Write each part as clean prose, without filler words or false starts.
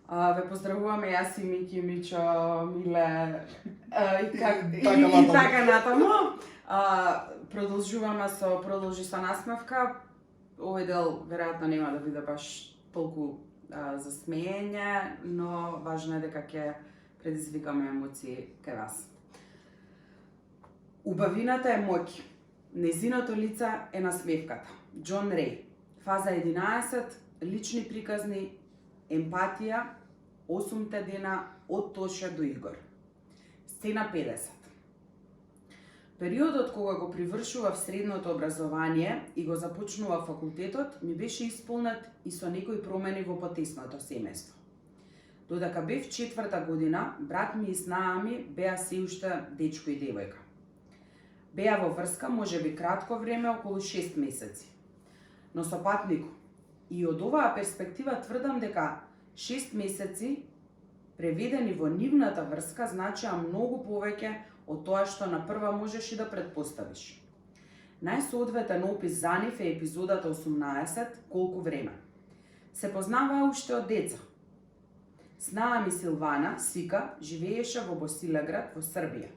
Ве поздравуваме јас и Мики, Мичо, Миле И така натаму. Продолжи со насмевка. Овој дел веројатно нема да биде баш толку за смеење, но важно е дека ќе предизвикаме емоции кај вас. Убавината е моќ. Незиното лице е насмевката. Џон Реј. Фаза 11. Лични приказни. Емпатија. 8 дена од Тоше до Игор. Сцена 50. Периодот кога го привршував средното образование и го започнував факултетот, ми беше исполнет и со некои промени во потесното семејство. Додека бев 4-та година, брат ми и снаа ми беа се уште дечко и девојка. Беа во врска можеби кратко време, околу 6 месеци. Но со патнико. И од оваа перспектива тврдам дека 6 месеци преведени во нивната врска значеа многу повеќе од тоа што на прва можеш и да предпоставиш. Најсоодветен опис за нив е епизодата 18, колку време. Се познаваа уште од деца. Снаа ми Силвана, Сика, живееше во Босилеград во Србија.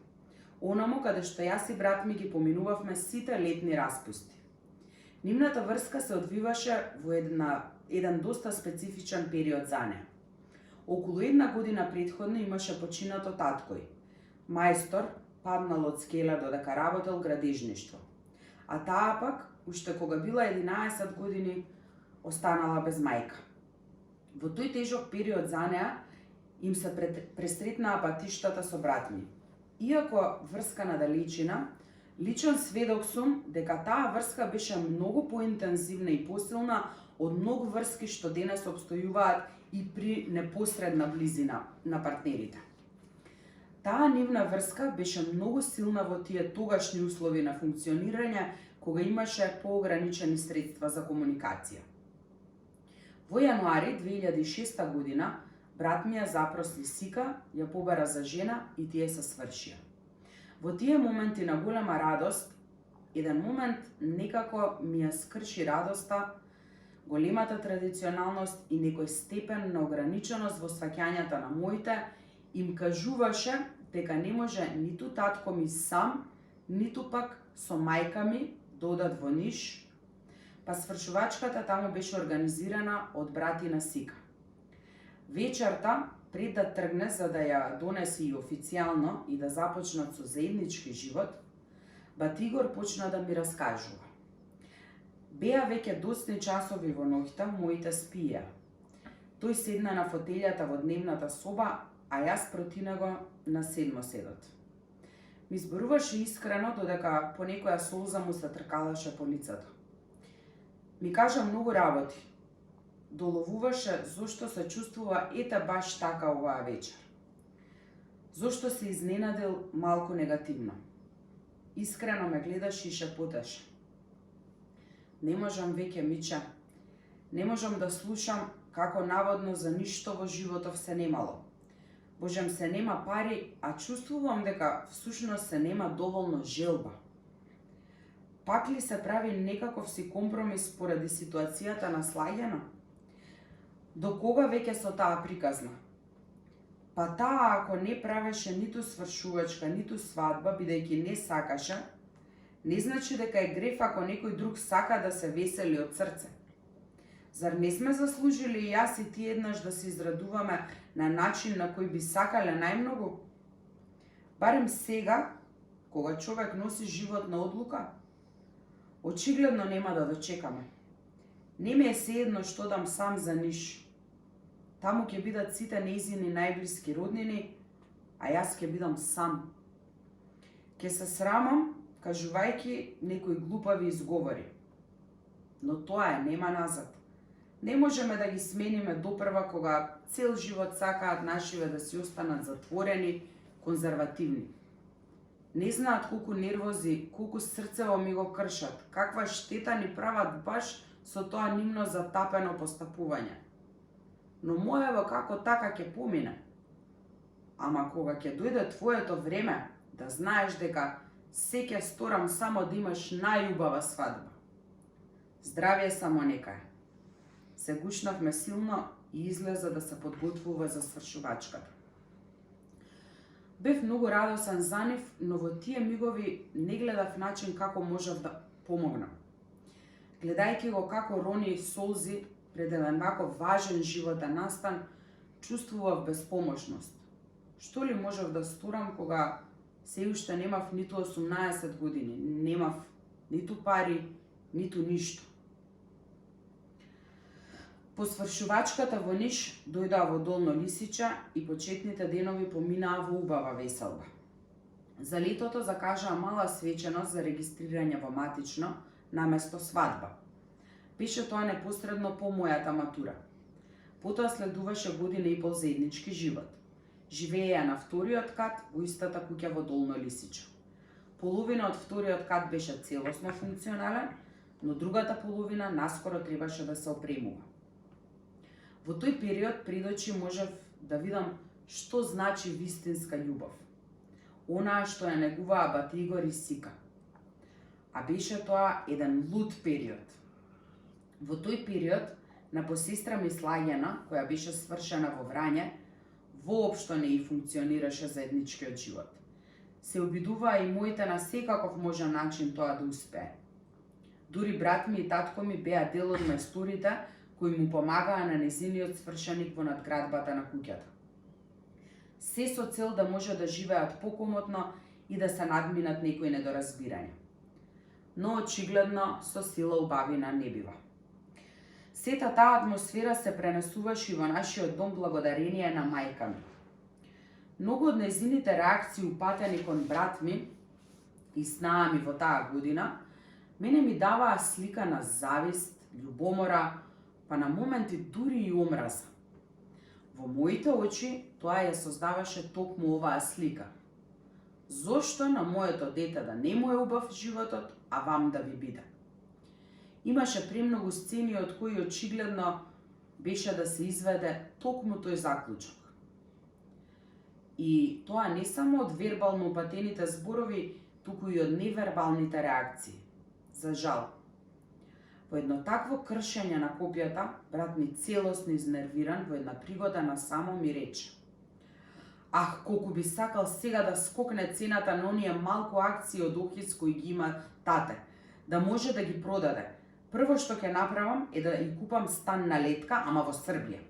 Онамо каде што јас и брат ми ги поминувавме сите летни распусти. Нивната врска се одвиваше во еден доста специфичен период за неа. Околу 1 година претходно имаше починато таткој, мајстор, паднал од скела додека работел градежништво. А таа пак, уште кога била 11 години, останала без мајка. Во тој тежок период за неа им се пресретнаа патиштата со брат ми. Иако врска на далечина, личен сведок сум дека таа врска беше многу поинтензивна и посилна од многу врски што денес обстојуваат и при непосредна близина на партнерите. Таа нивна врска беше многу силна во тие тогашни услови на функционирање кога имаше поограничени средства за комуникација. Во јануари 2006 година брат ми ја запроси Сика, ја побара за жена и тие се свршија. Во тие моменти на голема радост, еден момент некако ми ја скрши радоста, големата традиционалност и некој степен на ограниченост во сваќањата на моите, им кажуваше дека не може ниту татко ми сам, ниту пак со мајка ми да одат во Ниш, па свршувачката таму беше организирана од братина Сика. Вечерта, пред да тргне за да ја донесе и официјално и да започнат со заеднички живот, Батигор почна да ми раскажува. Беа веќе доцни часови во ноќта, моите спија. Тој седна на фотелјата во дневната соба, а јас проти него на седмоседот. Ми зборуваше искрено, додека по некоја солза му се тркалаше по лицето. Ми кажа многу работи. Доловуваше зошто се чувствува ете баш така оваа вечер. Зошто се изненадил малку негативно. Искрено ме гледаше и шепотеше. Не можам веќе, Мича. Не можам да слушам како наводно за ништо во животов се немало. Божем се нема пари, а чувствувам дека всушност се нема доволно желба. Пак ли се прави некаков си компромис поради ситуацијата на слагено? До кога веќе со таа приказна? Па таа ако не правеше ниту свршувачка, ниту свадба, бидејќи не сакаше, не значи дека е греф ако некој друг сака да се весели од срце. Зар не сме заслужили и јас и ти еднаш да се израдуваме на начин на кој би сакале најмногу? Барем сега, кога човек носи животна одлука, очигледно нема да дочекаме. Не ме е sejedno што дам сам за Ниш. Таму ќе бидат сите нејзини најблиски роднини, а јас ќе бидам сам. Ќе се срамам, кажувајќи некои глупави изговори. Но тоа е, нема назад. Не можеме да ги смениме допрва кога цел живот сакаат нашиве да си останат затворени, конзервативни. Не знаат колку нервози, колку срцево ми го кршат, каква штета ни прават баш со тоа нивно затапено постапување. Но моево како така ќе помине. Ама кога ќе дојде твоето време, да знаеш дека се ќе сторам само да имаш најубава свадба. Здравје само некај. се гушнавме силно и излезе да се подготвува за свршувачката. Бев многу радосен за нив, но во тие мигови не гледав начин како можев да помогнам. Гледајќи го како рони солзи пред еден вако важен животен настан, чувствував безпомошност. Што ли можев да сторам кога се уште немав ниту 18 години, немав ниту пари, ниту ништо. По свршувачката во Ниш дојдоа во Долно Лисиче и почетните денови поминаа во убава веселба. За летото закажаа мала свеченост за регистрирање во матично наместо свадба. Беше тоа непосредно по мојата матура. Потоа следуваше година и пол заеднички живот. Живееја на вториот кат во истата куќа во Долно Лисиче. Половина од вториот кат беше целосно функционален, но другата половина наскоро требаше да се опремува. Во тој период пред очи можев да видам што значи вистинска љубов. Онаа што ја негуваа бати Игор и Сика. А беше тоа еден луд период. Во тој период на посестра ми Слаѓана, која беше свршена во Врање, воопшто не и функционираше заедничкиот живот. Се обидуваа и моите на секаков можен начин тоа да успее. Дури брат ми и татко ми беа дел од мајсторите кои му помагаа на незиниот свршеник во надградбата на куќата. Се со цел да може да живеат покомотно и да се надминат некои недоразбирања. Но очигледно со сила убавина не бива. Сета таа атмосфера се пренесуваше и во нашиот дом благодарение на мајка ми. Многу од незините реакции упатени кон брат ми и снаа ми во таа година, мене ми даваа слика на завист, љубомора, па на моменти дури и омраза. Во моите очи тоа ја создаваше токму оваа слика. Зошто на моето дете да не му е убав животот, а вам да ви биде? Имаше премногу сцени од кои очигледно беше да се изведе токму тој заклучок. И тоа не само од вербално упатените зборови, туку и од невербалните реакции. За жал. Во едно такво кршење на копијата, брат ми целосно изнервиран во една пригода на само ми рече: "Ах, колку би сакал сега да скокне цената на оние малку акции од Охис кои ги има тате, да може да ги продаде. Прво што ќе направам е да ја купам стан на Летка, ама во Србија.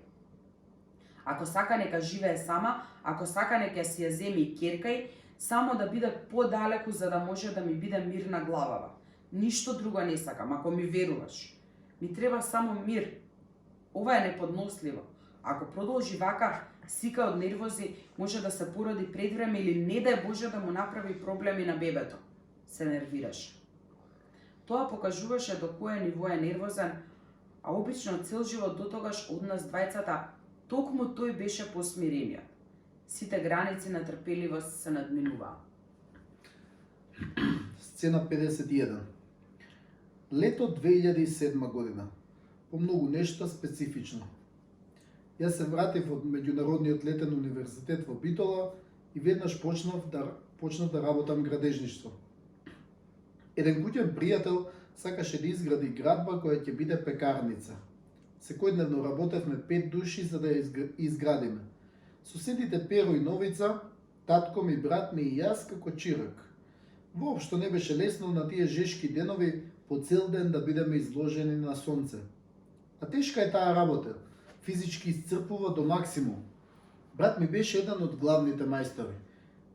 Ако сака нека живее сама, ако сака нека си ја земи и керкај, само да биде подалеку за да може да ми биде мирна главава. Ништо друго не сакам, ако ми веруваш. Ми треба само мир. Ова е неподносливо. Ако продолжи вака, Сика од нервози може да се породи пред време или не дај Боже да му направи проблеми на бебето." Се нервираше. Тоа покажуваше до кое ниво е нервозен, а обично цел живот дотогаш од нас двајцата токму тој беше посмирениот. Сите граници на трпеливост се надминуваа. Сцена 51. Лето 2007 година. По многу нешта специфично. Јас се вратив од Меѓународниот летен универзитет во Битола и веднаш почнав да работам градежништво. Еден куќен пријател сакаше да изгради градба која ќе биде пекарница. Секојдневно работевме 5 души за да ја изградиме. Соседите Перо и Новица, татко ми, брат ми и јас како чирак. Воопшто не беше лесно на тие жешки денови по цел ден да бидеме изложени на сонце. А тешка е таа работа. Физички исцрпува до максимум. Брат ми беше еден од главните мајстори.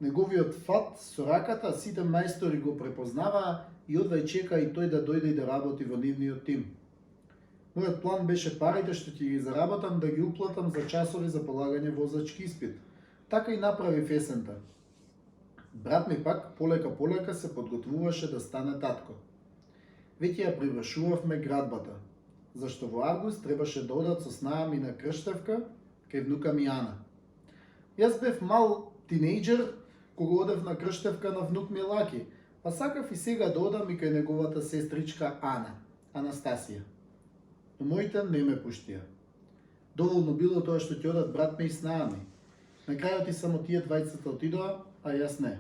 Неговиот фат со раката сите мајстори го препознаваа и одвај чека и тој да дојде и да работи во нивниот тим. Мојот план беше парите што ќе ги заработам да ги уплатам за часови за полагање возачки испит. Така и направив есента. Брат ми пак полека се подготвуваше да стане татко. Веќе ја привршувавме градбата, зашто во август требаше да одат со снаа ми на крштевка кај внука ми Ана. Јас бев мал тинејџер кога одев на крштевка на внук ми Лаки, па сакав и сега да одам и кај неговата сестричка Ана, Анастасија. Но моите не ме пуштија. Доволно било тоа што ќе одат брат ми и снаа ми. На крајот и само тие двајцата отидоа, а јас не.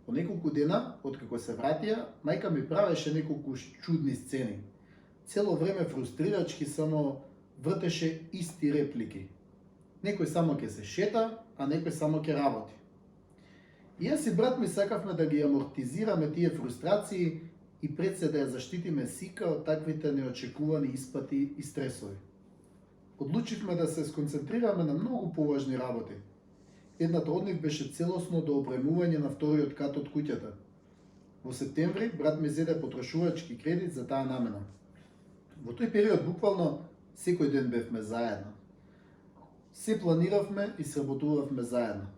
По неколку дена, откако се вратија, мајка ми правеше неколку чудни сцени. Цело време фрустрирачки само вртеше исти реплики. Некој само ќе се шета, а некој само ќе работи. И јас и брат ми сакавме да ги амортизираме тие фрустрации и пред се да ја заштитиме Сика од таквите неочекувани испати и стресови. Одлучивме да се сконцентрираме на многу поважни работи. Едната од нив беше целосно доопремување на вториот кат од куќата. Во септември брат ми зеде потрошувачки кредит за таа намена. Во тој период буквално секој ден бевме заедно. Се планиравме и сработувавме заедно.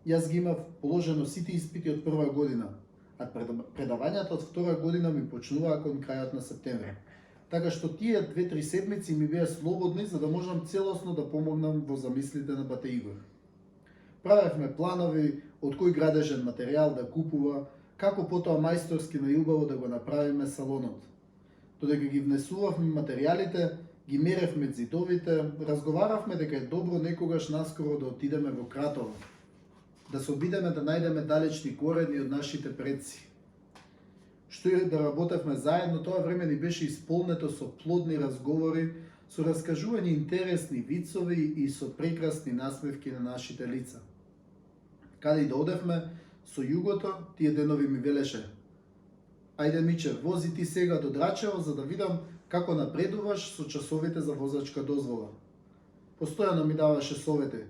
Јас ги имав положено сите испити од прва година, а предавањата од втора година ми почнуваа кон крајот на септември. Така што тие 2-3 седмици ми беа слободни за да можам целосно да помогнам во замислите на бате Игор. Правевме планови од кој градежен материјал да купува, како потоа мајсторски најубаво да го направиме салонот. Додека ги внесувавме материјалите, ги меревме зидовите, разговаравме дека е добро некогаш наскоро да отидеме во Кратово, да се обидеме да најдеме далечни корени од нашите предци. Што и да работевме заедно, тоа време ни беше исполнето со плодни разговори, со раскажување интересни вицови и со прекрасни насмевки на нашите лица. Каде и да одевме, со југото, тие денови ми велеше: ајде Миче, вози ти сега до Драчево за да видам како напредуваш со часовите за возачка дозвола. Постојано ми даваше совети.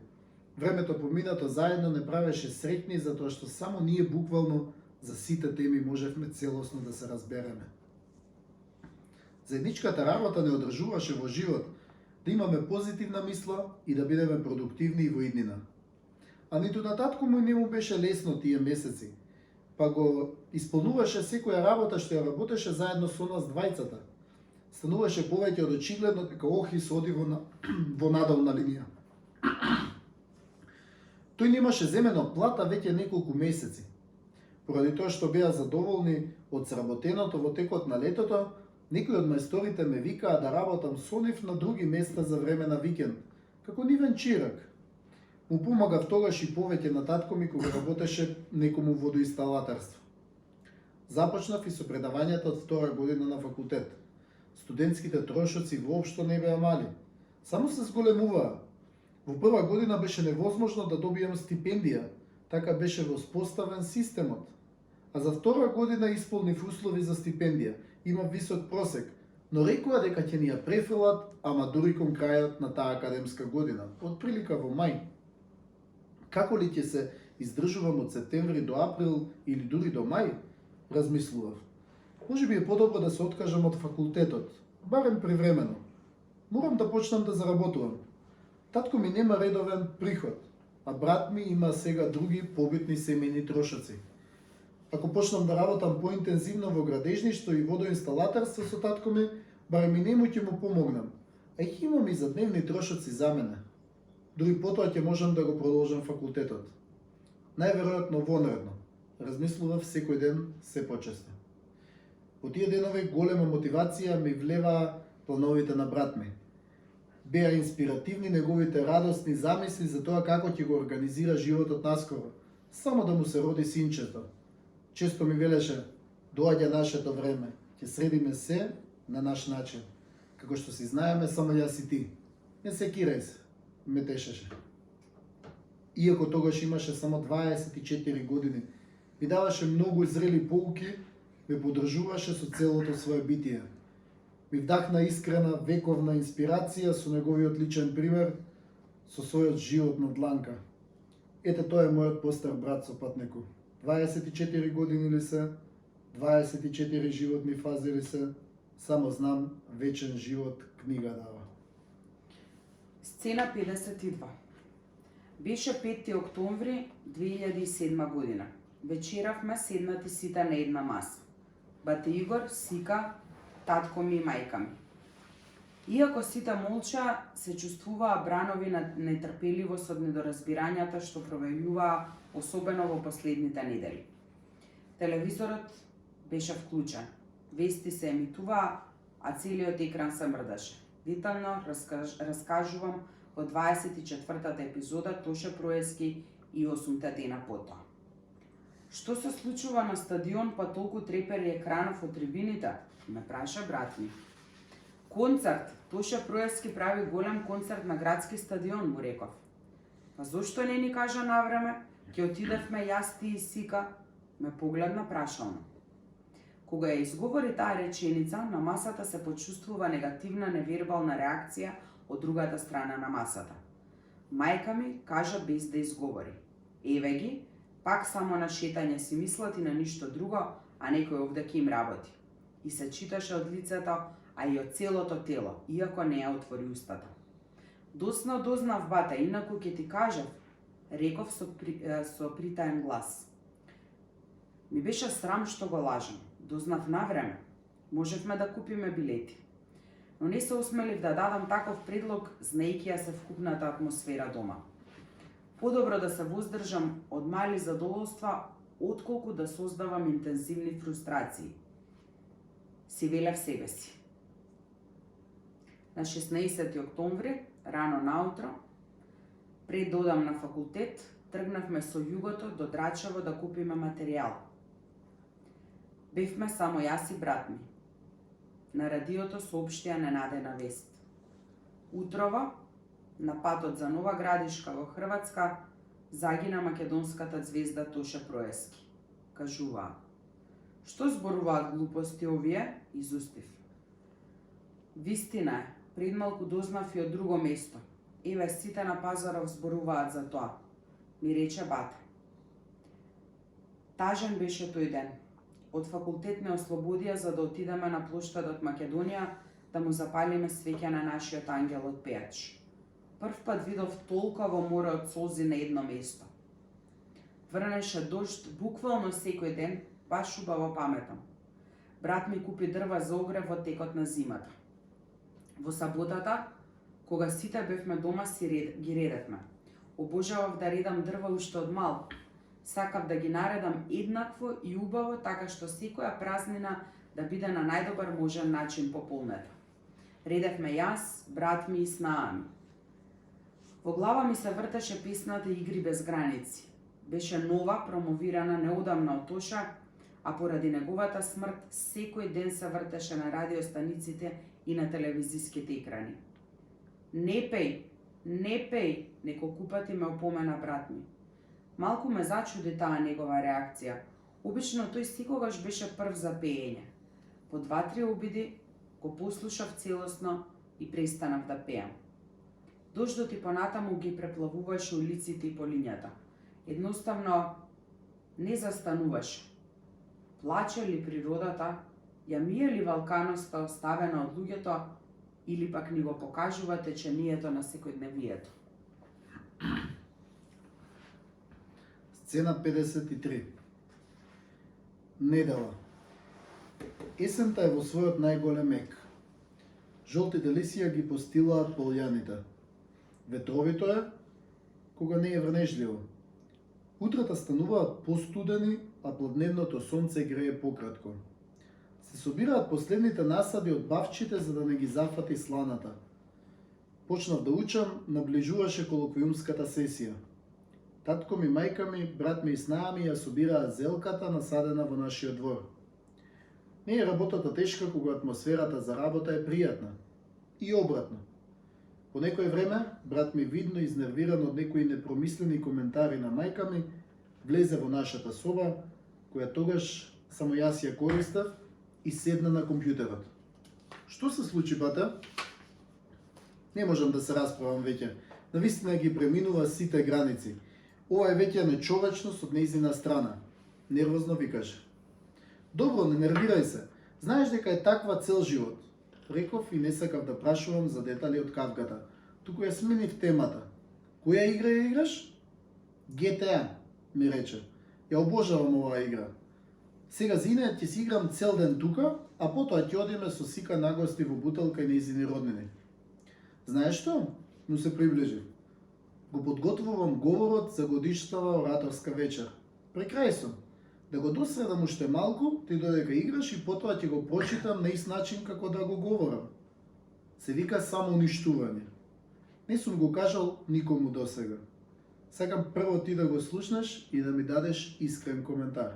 Времето поминато заедно не правеше среќни затоа што само ние буквално за сите теми можевме целосно да се разбереме. Заедничката работа не одржуваше во живот да имаме позитивна мисла и да бидеме продуктивни и во иднина. А ниту на татко му не му беше лесно тие месеци, па го исполнуваше секоја работа што ја работеше заедно со нас двајцата. Стануваше повеќе од очигледно дека Охрис оди во надолна линија. Тој немаше земено плата веќе неколку месеци. Поради тоа што беа задоволни од сработеното во текот на летото, некои од мајсторите ме викаа да работам со нив на други места за време на викенд, како нивен чирак. Му помагав тогаш и повеќе на татко ми кога работеше некому водоинсталаторство. Започнав и со предавањата од втора година на факултет. Студентските трошоци воопшто не беа мали, само се зголемуваа. Во прва година беше невозможно да добием стипендија, така беше воспоставен системот. А за втора година исполнив услови за стипендија, имав висок просек, но рекоа дека ќе ни ја префрлат, ама дури кон крајот на таа академска година, од прилика во мај. Како ли ќе се издржувам од септември до април или дури до мај, размислував. Може би е подобро да се откажам од факултетот, барем привремено. Морам да почнам да заработувам. Татко ми нема редовен приход, а брат ми има сега други побитни семејни трошоци. Ако почнам да работам поинтензивно во градежништво и водоинсталаторство со татко ми, барем и нему ќе му помогнам, а и имам и за дневни трошоци за мене. Дури потоа ќе можам да го продолжам факултетот. Најверојатно вонредно, размислував секој ден се почесто. Во тие денови голема мотивација ми влеваа плановите на брат ми. Беа инспиративни неговите радосни замисли за тоа како ќе го организира животот наскоро, само да му се роди синчето. Често ми велеше: доаѓа нашето време, ќе средиме се на наш начин, како што си знаеме само јас и ти. Не се кирај се, ме тешеше. Иако тогаш имаше само 24 години, ми даваше многу зрели поуки, ме подржуваше со целото свое битие. Ми вдахна искрена, вековна инспирација со неговиот личен пример, со својот живот на дланка. Ете, тоа е мојот постар брат со патнеку. 24 години ли се, 24 животни фази ли се, само знам, вечен живот книга дава. Сцена 52. Беше 5 октомври 2007 година. Вечеравме седнати сите на една маса. Бате Игор, Сика, татко ми и мајка ми. Иако сите молча, се чувствуваа бранови на нетрпеливост од недоразбирањата што провејуваа, особено во последните недели. Телевизорот беше вклучен. Вести се емитуваа, а целиот екран се мрдаше. Детално раскажувам од 24-та епизода Тоше Проески и 8 дена потоа. Што се случува на стадион па толку трепери екранов од трибините? Ме праша брат ми. Концерт, Тоше Проевски прави голем концерт на градски стадион, му реков. Па зошто не ни кажа навреме? Ќе отидевме јас, ти и Сика, ме погледна прашално. Кога ја изговори таа реченица, на масата се почувствува негативна невербална реакција од другата страна на масата. Мајка ми кажа без да изговори. Еве ги, пак само на шетање си мислат и на ништо друго, а некој овде ќе им работи. И се читаше од лицето, а и од целото тело, иако не ја отвори устата. Доцна дознав, бате, инаку ќе ти кажав, реков со притаен глас. Ми беше срам што го лажам. Дознав навреме. Можевме да купиме билети. Но не се осмелив да дадам таков предлог, знаејќи ја се вкупната атмосфера дома. Подобро да се воздржам од мали задоволства, отколку да создавам интензивни фрустрации. Си велев себе си. На 16 октомври, рано наутро, пред да одам на факултет, тргнавме со југото до Драчево да купиме материјал. Бевме само јас и брат ми. На радиото соопштија ненадена вест. Утрово, на патот за Нова Градишка во Хрватска, загина македонската звезда Тоше Проевски. Кажуваа. Што зборуваат глупости овие? Изустив. Вистина е, пред малку дознав и од друго место. Еве, сите на пазаров зборуваат за тоа, ми рече бате. Тажен беше тој ден. Од факултет ме ослободија за да отидеме на плоштадот Македонија да му запалиме свеќа на нашиот ангел од пејач. Прв пат видов толкова море од солзи на едно место. Врнеше дожд буквално секој ден, баш убаво паметам. Брат ми купи дрва за огрев во текот на зимата. Во саботата, кога сите бевме дома, ги редевме. Обожавав да редам дрва уште од мал. Сакав да ги наредам еднакво и убаво, така што секоја празнина да биде на најдобар можен начин пополнета. Редевме јас, брат ми и снаа ми. Во глава ми се вртеше песната Игри без граници. Беше нова, промовирана неодамна од Тоша, а поради неговата смрт секој ден се вртеше на радиостаниците и на телевизиските екрани. Не пеј, неколку пати ме опомена брат ми. Малку ме зачуди таа негова реакција. Обично тој секогаш беше прв за пеење. По 2-3 обиди го послушав целосно и престанав да пеам. Дождот и понатаму ги преплавуваше улиците и полињата. Едноставно не застануваше. Плаче ли природата, ја мие ли валканоста оставена од луѓето, или пак ни го покажува течението на секојдневието. Сцена 53. Недела. Есента е во својот најголем ек. Жолтите лисија ги постилаат полјаните. Ветровито е, кога не е врнежливо. Утрата стануваат постудени, а плодневното сонце грее пократко. Се собираат последните насади од бавчите за да не ги зафати сланата. Почнав да учам, наближуваше колоквиумската сесија. Татко ми, мајка ми, брат ми и снаа ми ја собираат зелката насадена во нашиот двор. Не е работата тешка кога атмосферата за работа е пријатна. И обратно. По некој време, брат ми, видно изнервиран од некои непромислени коментари на мајка ми, влезе во нашата соба, која тогаш само јас ја користав, и седна на компјутерот. Што се случи, бата? Не можам да се расправам веќе. Навистина ги преминува сите граници. Ова е веќе нечовечност од нејзина страна. Нервозно викаше. Добро, не нервирај се. Знаеш дека е таква цел живот. Реков и не сакав да прашувам за детали од кавгата. Туку ја сменив темата. Која игра ја играш? GTA, ми рече. Ја обожавам оваа игра. Сега зине ќе си играм цел ден тука, а потоа ќе одиме со Сика на гости во бутелка и нејзини роднини. Знаеш што? Но се приближи. Го подготвувам говорот за годишнава ораторска вечер. Прекрај сум. Да го досредам уште малку, ти додека играш и потоа ќе го прочитам на ист начин како да го говорам. Се вика самоуништување. Не сум го кажал никому досега. Сакам прво ти да го слушнеш и да ми дадеш искрен коментар.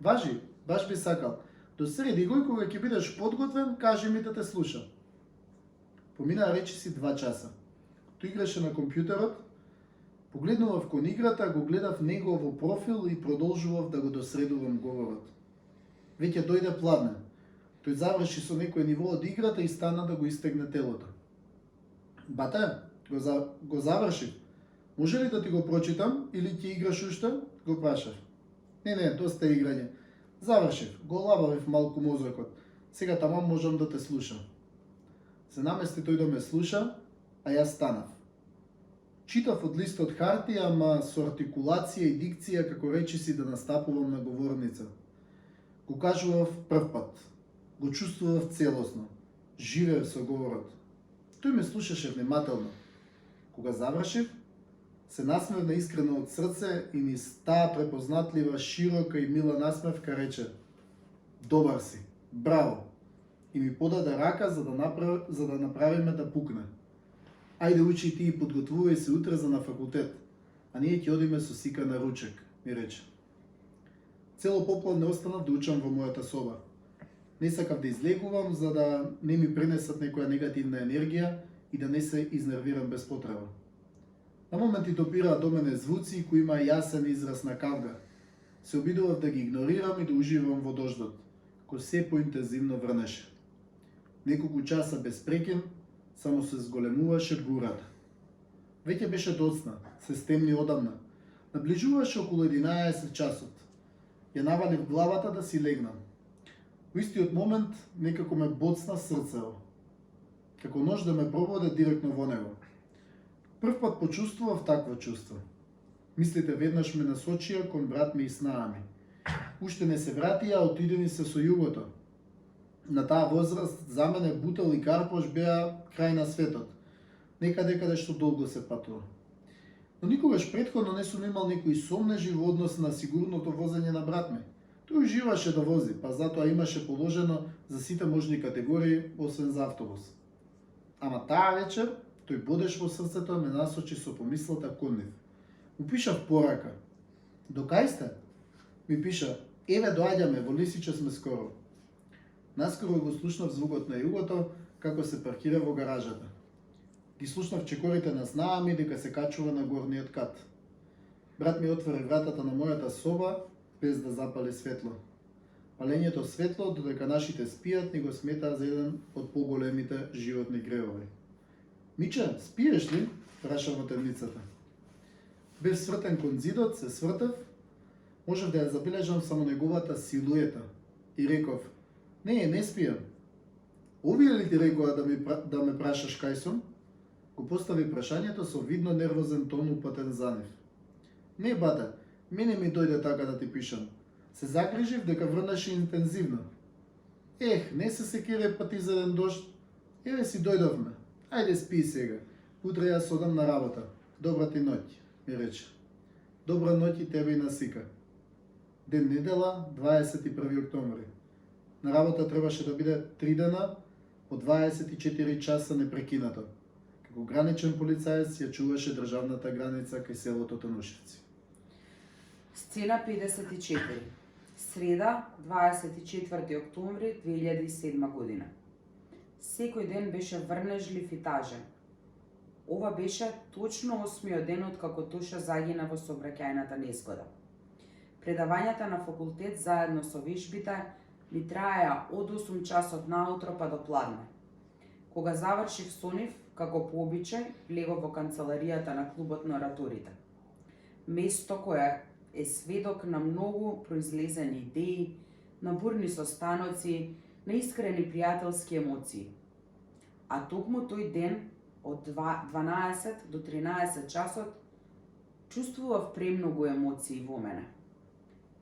Важи, баш би сакал. Досреди го и кога ќе бидеш подготвен, кажи ми да те слушам. Поминаа речиси 2 часа. Тој играше на компјутерот, погледнував кон играта, го гледав него во профил и продолжував да го досредувам говорот. Веќе дојде пладне. Тој заврши со некој ниво од играта и стана да го истегне телото. Бате, го завршив. Може ли да ти го прочитам или ќе играш уште? Го прашав. Не, доста играње. Завршив, го лабавив малку мозокот. Сега тамам можам да те слушам. Се намести тој да ме слуша, а јас станав. Читав од лист од хартија, ама со артикулација и дикција како речиси да настапувам на говорница. Го кажував прв пат. Го чувствував целосно. Живеев со говорот. Тој ме слушаше внимателно. Кога завршив, се насмевна искрено од срце и низ таа препознатлива, широка и мила насмевка рече: "Добар си, браво!" И ми подаде рака за да направиме да пукне. "Ајде учи ти и подготвувај се утре за на факултет, а ние ќе одиме со Сика на ручек", ми рече. Цело попладне останав да учам во мојата соба. Не сакав да излегувам за да не ми пренесат некоја негативна енергија и да не се изнервирам без потреба. На моменти допираа до мене звуци кои има јасен израз на кавга. Се обидував да ги игнорирам и да уживам во дождот, кој се поинтензивно врнеше. Неколку часа без прекин, само се зголемуваше бурата. Веќе беше доцна, се стемни одамна. Наближуваше околу 11 часот. Ја навалив главата да си легнам. Во истиот момент некако ме боцна срцево. Како нож да ме прободе директно во него. Прв пат почувствував такво чувство. Мислите веднаш ме насочија кон брат ми и снаа ми. Уште не се вратија, а отидени се со југото. На таа возраст за мене Бутел и Карпош беа крај на светот. Некаде каде што долго се патува. Но никогаш претходно не сум имал некои сомнежи во однос на сигурното возење на брат ми. Тој уживаше да вози, па затоа имаше положено за сите можни категории, освен за автобус. Ама таа вечер, тој бодеш во срцето ме насочи со помислата кон нив. Му пишав порака. "До кај сте?" Ми пиша: "Еве доаѓаме, во Лисиче сме скоро." Наскоро го слушнав звукот на југото како се паркира во гаражата. Ги слушнав чекорите на снаа ми дека се качува на горниот кат. Брат ми отвори вратата на мојата соба без да запали светло. Палењето светло, додека нашите спијат, ни го сметаа за еден од поголемите животни гревови. "Миче, спиеш ли?" праша во темницата. Бев свртен кон зидот, се свртев, можев да ја забележам само неговата силуета и реков: Не спијам." "Овие ли ти рекоа да ме прашаш кај сум?" Го постави прашањето со видно нервозен тон упатен за нив. "Не, бате, мене ми дојде така да ти пишам. Се загрижив дека врнеше интензивно." Не се секире па ти за еден дожд. Еве си дојдовме. Ајде спи сега. Утре јас одам на работа. Добра ти ноќ, ми рече. Добра ноќ и тебе и на Сика. Ден недела, 21 октомври. На работа требаше да биде 3 дена, по 24 часа непрекинато. Како граничен полицаец ја чуваше државната граница кај селото Танушевци. Сцена 54. Среда, 24 октомври 2007 година. Секој ден беше врнежлив и тажен. Ова беше точно 8-миот ден од како Тоша загина во сообраќајната незгода. Предавањата на факултет заедно со вежбите ми траеа од 8 часот наутро па до пладне. Кога завршив со нив, како по обичај, влегов во канцеларијата на клубот на ораторите. Место кое е сведок на многу произлезени идеи, на бурни состаноци, на искрени пријателски емоции. А токму тој ден, од 12 до 13 часот, чувствував премногу емоции во мене.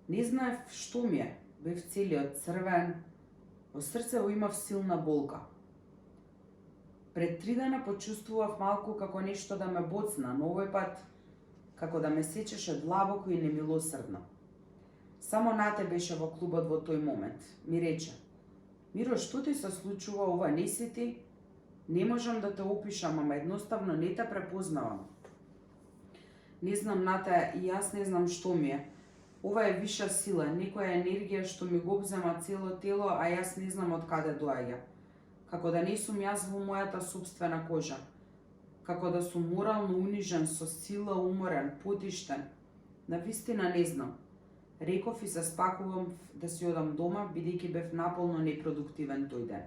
Не знаев што ми е, бев целиот црвен, во срцево имав силна болка. Пред 3 дена почувствував малку како нешто да ме боцна, но овој пат како да ме сечеше длабоко и немилосрдно. Само Нате беше во клубот во тој момент. Ми рече: "Миро, што ти се случува, ова не си ти? Не можам да те опишам, ама едноставно не те препознавам." Не знам, Нате, и јас не знам што ми е. Ова е виша сила, некоја енергија што ми го обзема цело тело, а јас не знам од каде доаѓа. Како да не сум јас во мојата собствена кожа. Како да сум морално унижен, со сила уморен, потиштен. Навистина не знам. Реков и се спакувам да си одам дома, бидејќи бев наполно непродуктивен тој ден.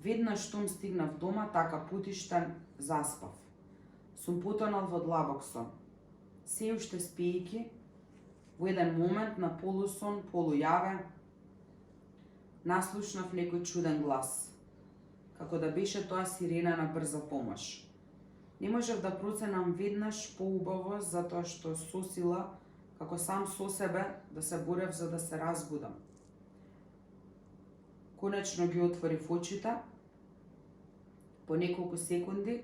Веднаш штом стигнав дома, така потиштен, заспав. Сум потонал во длабок сон. Се уште спиејќи, во еден момент на полусон, полујаве, наслушнав некој чуден глас. Како да беше тоа сирена на брза помош. Не можев да проценам веднаш поубаво, затоа што со сила, како сам со себе, да се борев за да се разбудам. Конечно ги отворив очите. По неколку секунди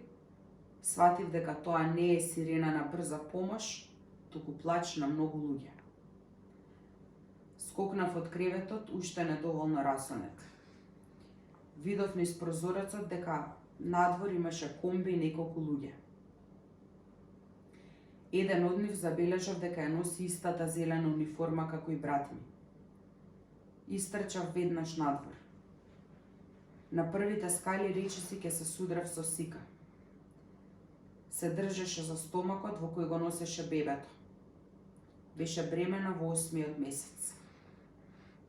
сватив дека тоа не е сирена на брза помош, туку плач на многу луѓе. Скокнав од креветот, уште недоволно расонет. Видов низ прозорецот дека надвор имаше комби и неколку луѓе. Еден од нив забележав дека ја носи истата зелена униформа како и брат ми. Истрчав веднаш надвор. На првите скали речиси ке се судрев со сика. Се држеше за стомакот во кој го носеше бебето. Беше бремена во 8-миот месец.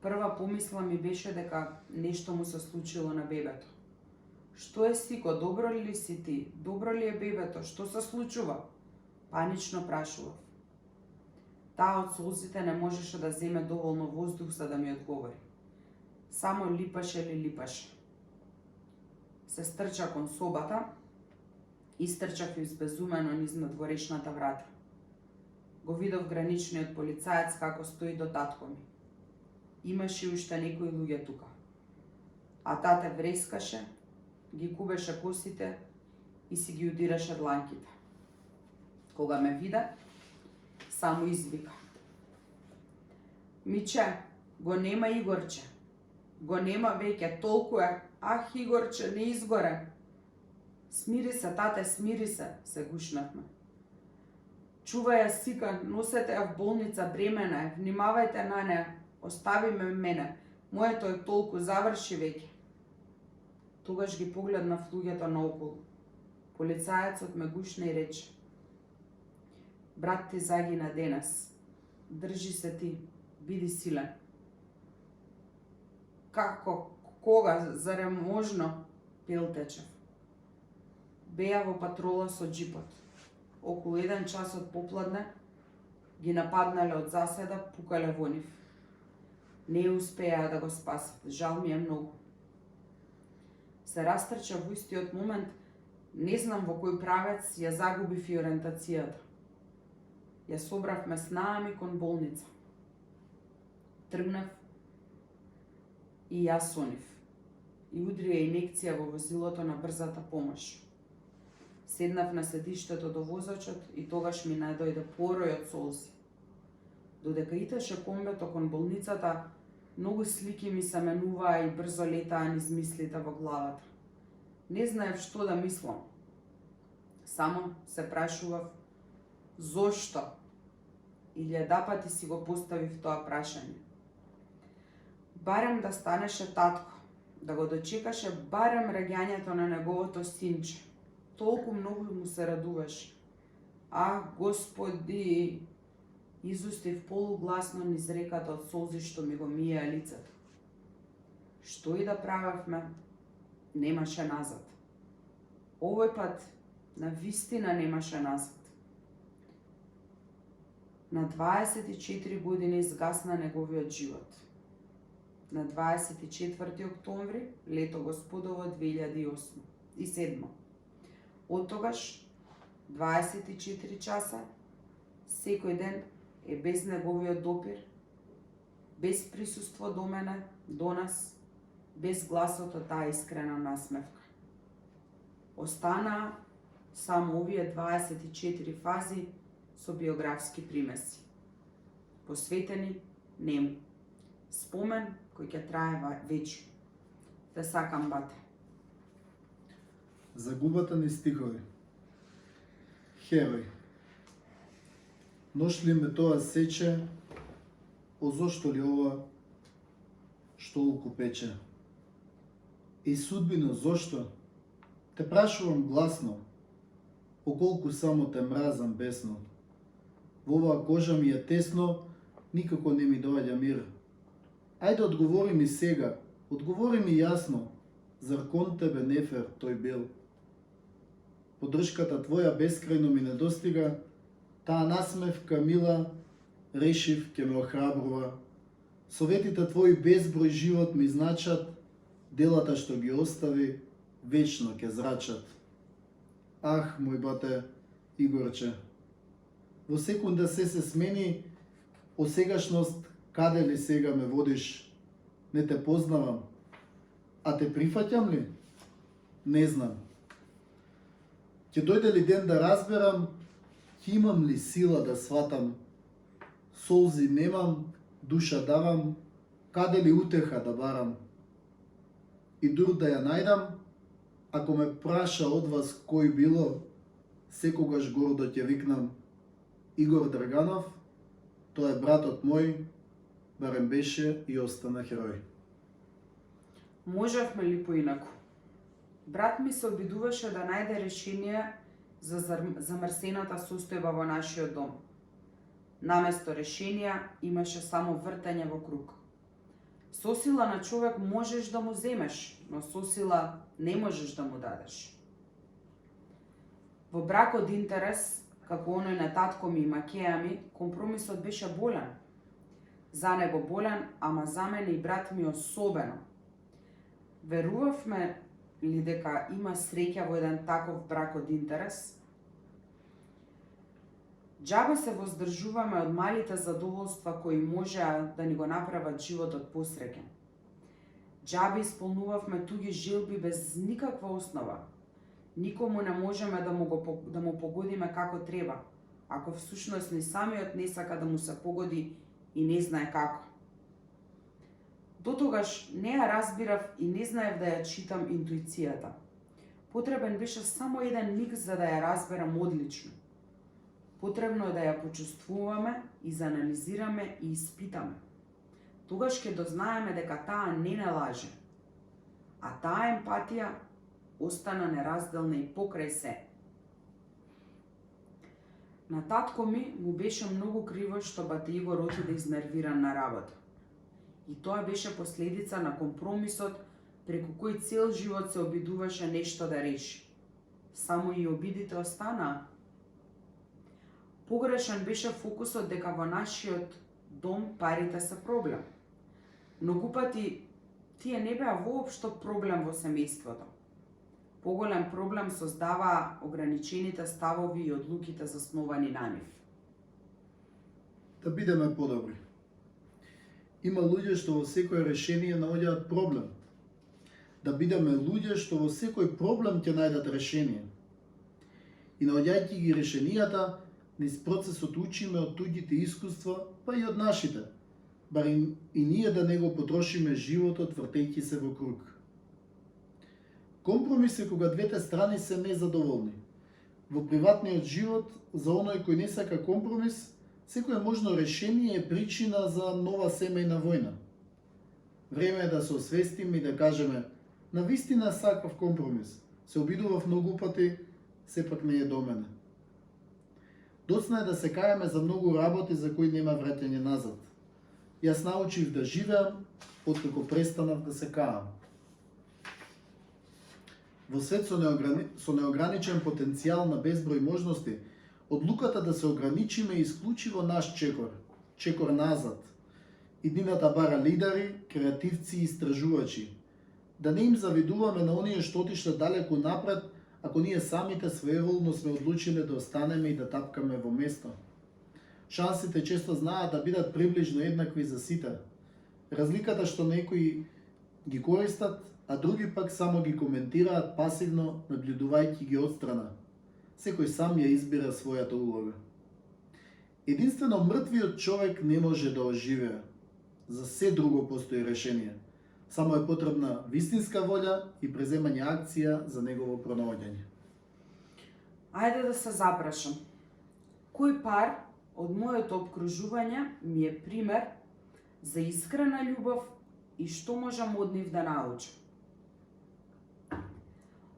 Прва помисла ми беше дека нешто му се случило на бебето. Што е, сико, добро ли си ти? Добро ли е бебето? Што се случува? Панично прашував. Таа од солзите не можеше да земе доволно воздух за да ми одговори. Само липаше ли липаше. Се стрча кон собата, истрчав избезумено низ надворешната врата. Го видов граничниот полицаец како стои до татко ми. Имаше уште некои луѓе тука. А тате врескаше, ги кубеше косите и си ги удираше дланките. Кога ме виде, само извика. Миче, го нема Игорче. Го нема веќе, толку е. Ах, Игорче, не изгоре. Смири се, тате, смири се гушнавме. Чувај ја, сика, носете ја в болница, бремена е, внимавајте на неја, остави ме мене, моето е толку, заврши веќе. Тогаш ги погледнав луѓето наоколу. Полицаецот ме гушна и рече. Брат ти загина денес. Држи се ти, биди силен. Како? Кога? Заре можно? Пелтечев. Беа во патрола со джипот. Околу 1 час од попладне ги нападнале од заседа, пукале во нив. Не успеа да го спасат. Жал ми е многу. Се растрча во истиот момент, не знам во кој правец ја загубив и ориентацијата. Ја собравме снами кон болница. Тргнав и јас со нив. И удрија инекција во возилото на брзата помош. Седнав на седиштето до возачот и тогаш ми најдојде порој од солзи. Додека иташе комбето кон болницата, многу слики ми се менуваа и брзо летаа низ мислите во главата. Не знаев што да мислам. Само се прашував зошто? И 1000 пати си го поставив тоа прашање. Барем да станеше татко, да го дочекаше барем раѓањето на неговото синче. Толку многу му се радуваше. А, Господи! Изустив полугласно низ реката од солзи што ми го миеа лицето. Што и да правевме, немаше назад. Овој пат, на вистина немаше назад. На 24 години изгасна неговиот живот. На 24 октомври, лето Господово 2007. Од тогаш, 24 часа, секој ден е без неговиот допир, без присуство до мене, до нас, без гласот од таа искрена насмевка. Останаа само овие 24 фази со биографски примеси. Посветени нему. Спомен кој ќе трае вечно. Те сакам, бате. Загубата ни стихови. Херој. Нош ли ме тоа сече, о зошто ли ова штолку пече? И судбино, зошто? Те прашувам гласно, околку само те мразам бесно. Во оваа кожа ми е тесно, никако не ми доаѓа мир. Ајде одговори ми сега, одговори ми јасно, зар кон тебе нефер тој бил? Подршката твоја бескрајно ми недостига, таа насмевка мила, решив ке ме охрабрува. Советите твои безброј живот ми значат, делата што ги остави, вечно ке зрачат. Ах, мој бате, Игорче, во секунда се смени, о сегашност, каде ли сега ме водиш? Не те познавам, а те прифаќам ли? Не знам. Ќе дојде ли ден да разберам, ќе имам ли сила да сватам? Солзи немам, душа давам, каде ли утеха да барам? И дур да ја најдам, ако ме праша од вас кој било, секогаш гордо ќе викнам Игор Драганов, тој е братот мој, барем беше и остана херој. Можевме ли поинаку? Брат ми се обидуваше да најде решение за замрсената состојба во нашиот дом. Наместо решенија имаше само вртење во круг. Со сила на човек можеш да му земеш, но со сила не можеш да му дадеш. Во брак од интерес, како оној на татко ми и макеја ми, компромисот беше болен. За него болен, ама за мене и брат ми особено. Верувавме ли дека има среќа во еден таков брак од интерес? Џабе се воздржуваме од малите задоволства кои можеа да ни го направат животот посреќен. Џабе исполнувавме туги желби без никаква основа. Никому не можеме да му погодиме како треба, ако всушност ни самиот не сака да му се погоди и не знае како. Дотогаш не ја разбирав и не знаев да ја читам интуицијата. Потребен беше само еден миг за да ја разберам одлично. Потребно е да ја почувствуваме, изанализираме и испитаме. Тогаш ќе дознаеме дека таа не лаже, а таа емпатија остана неразделна и покрај се. На татко ми му беше многу криво што бате Игор отиде изнервиран на работа. И тоа беше последица на компромисот преку кој цел живот се обидуваше нешто да реши. Само и обидите останаа. Погрешен беше фокусот дека во нашиот дом парите се проблем. Многу пати тие не беа воопшто проблем во семејството. Поголем проблем создаваа ограничените ставови и одлуките засновани на нив. Да бидеме подобри. Има луѓе што во секој решение наоѓаат проблем. Да бидеме луѓе што во секој проблем ќе најдат решение. И наоѓајќи ги решенијата, низ процесот учиме од туѓите искуства, па и од нашите, барем и ние да не го потрошиме животот вртејќи се во круг. Компромис е кога двете страни се незадоволни. Во приватниот живот, за оној кој не сака компромис, секое можно решение е причина за нова семејна војна. Време е да се освестиме и да кажеме, на вистина сакав компромис, се обидував многу пати, сепак не е до мене. Доцна е да се каеме за многу работи за кои нема враќање назад. Јас научив да живеам, откако престанав да се каам. Во свет со неограничен потенцијал на безброј можности, одлуката да се ограничиме е исклучиво наш чекор назад. Иднината бара лидери, креативци и истражувачи. Да не им завидуваме на оние што отишле далеку напред, ако ние самите своеволно сме одлучиле да останеме и да тапкаме во место. Шансите често знаат да бидат приближно еднакви за сите. Разликата што некои ги користат, а други пак само ги коментираат пасивно, наблюдувајќи ги отстрана. Секој сам ја избира својата улога. Единствено мртвиот човек не може да оживее. За се друго постои решение. Само е потребна вистинска волја и преземање акција за негово пронаоѓање. Ајде да се запрашам. Кој пар од моето обкружување ми е пример за искрена љубов и што можам од нив да научам.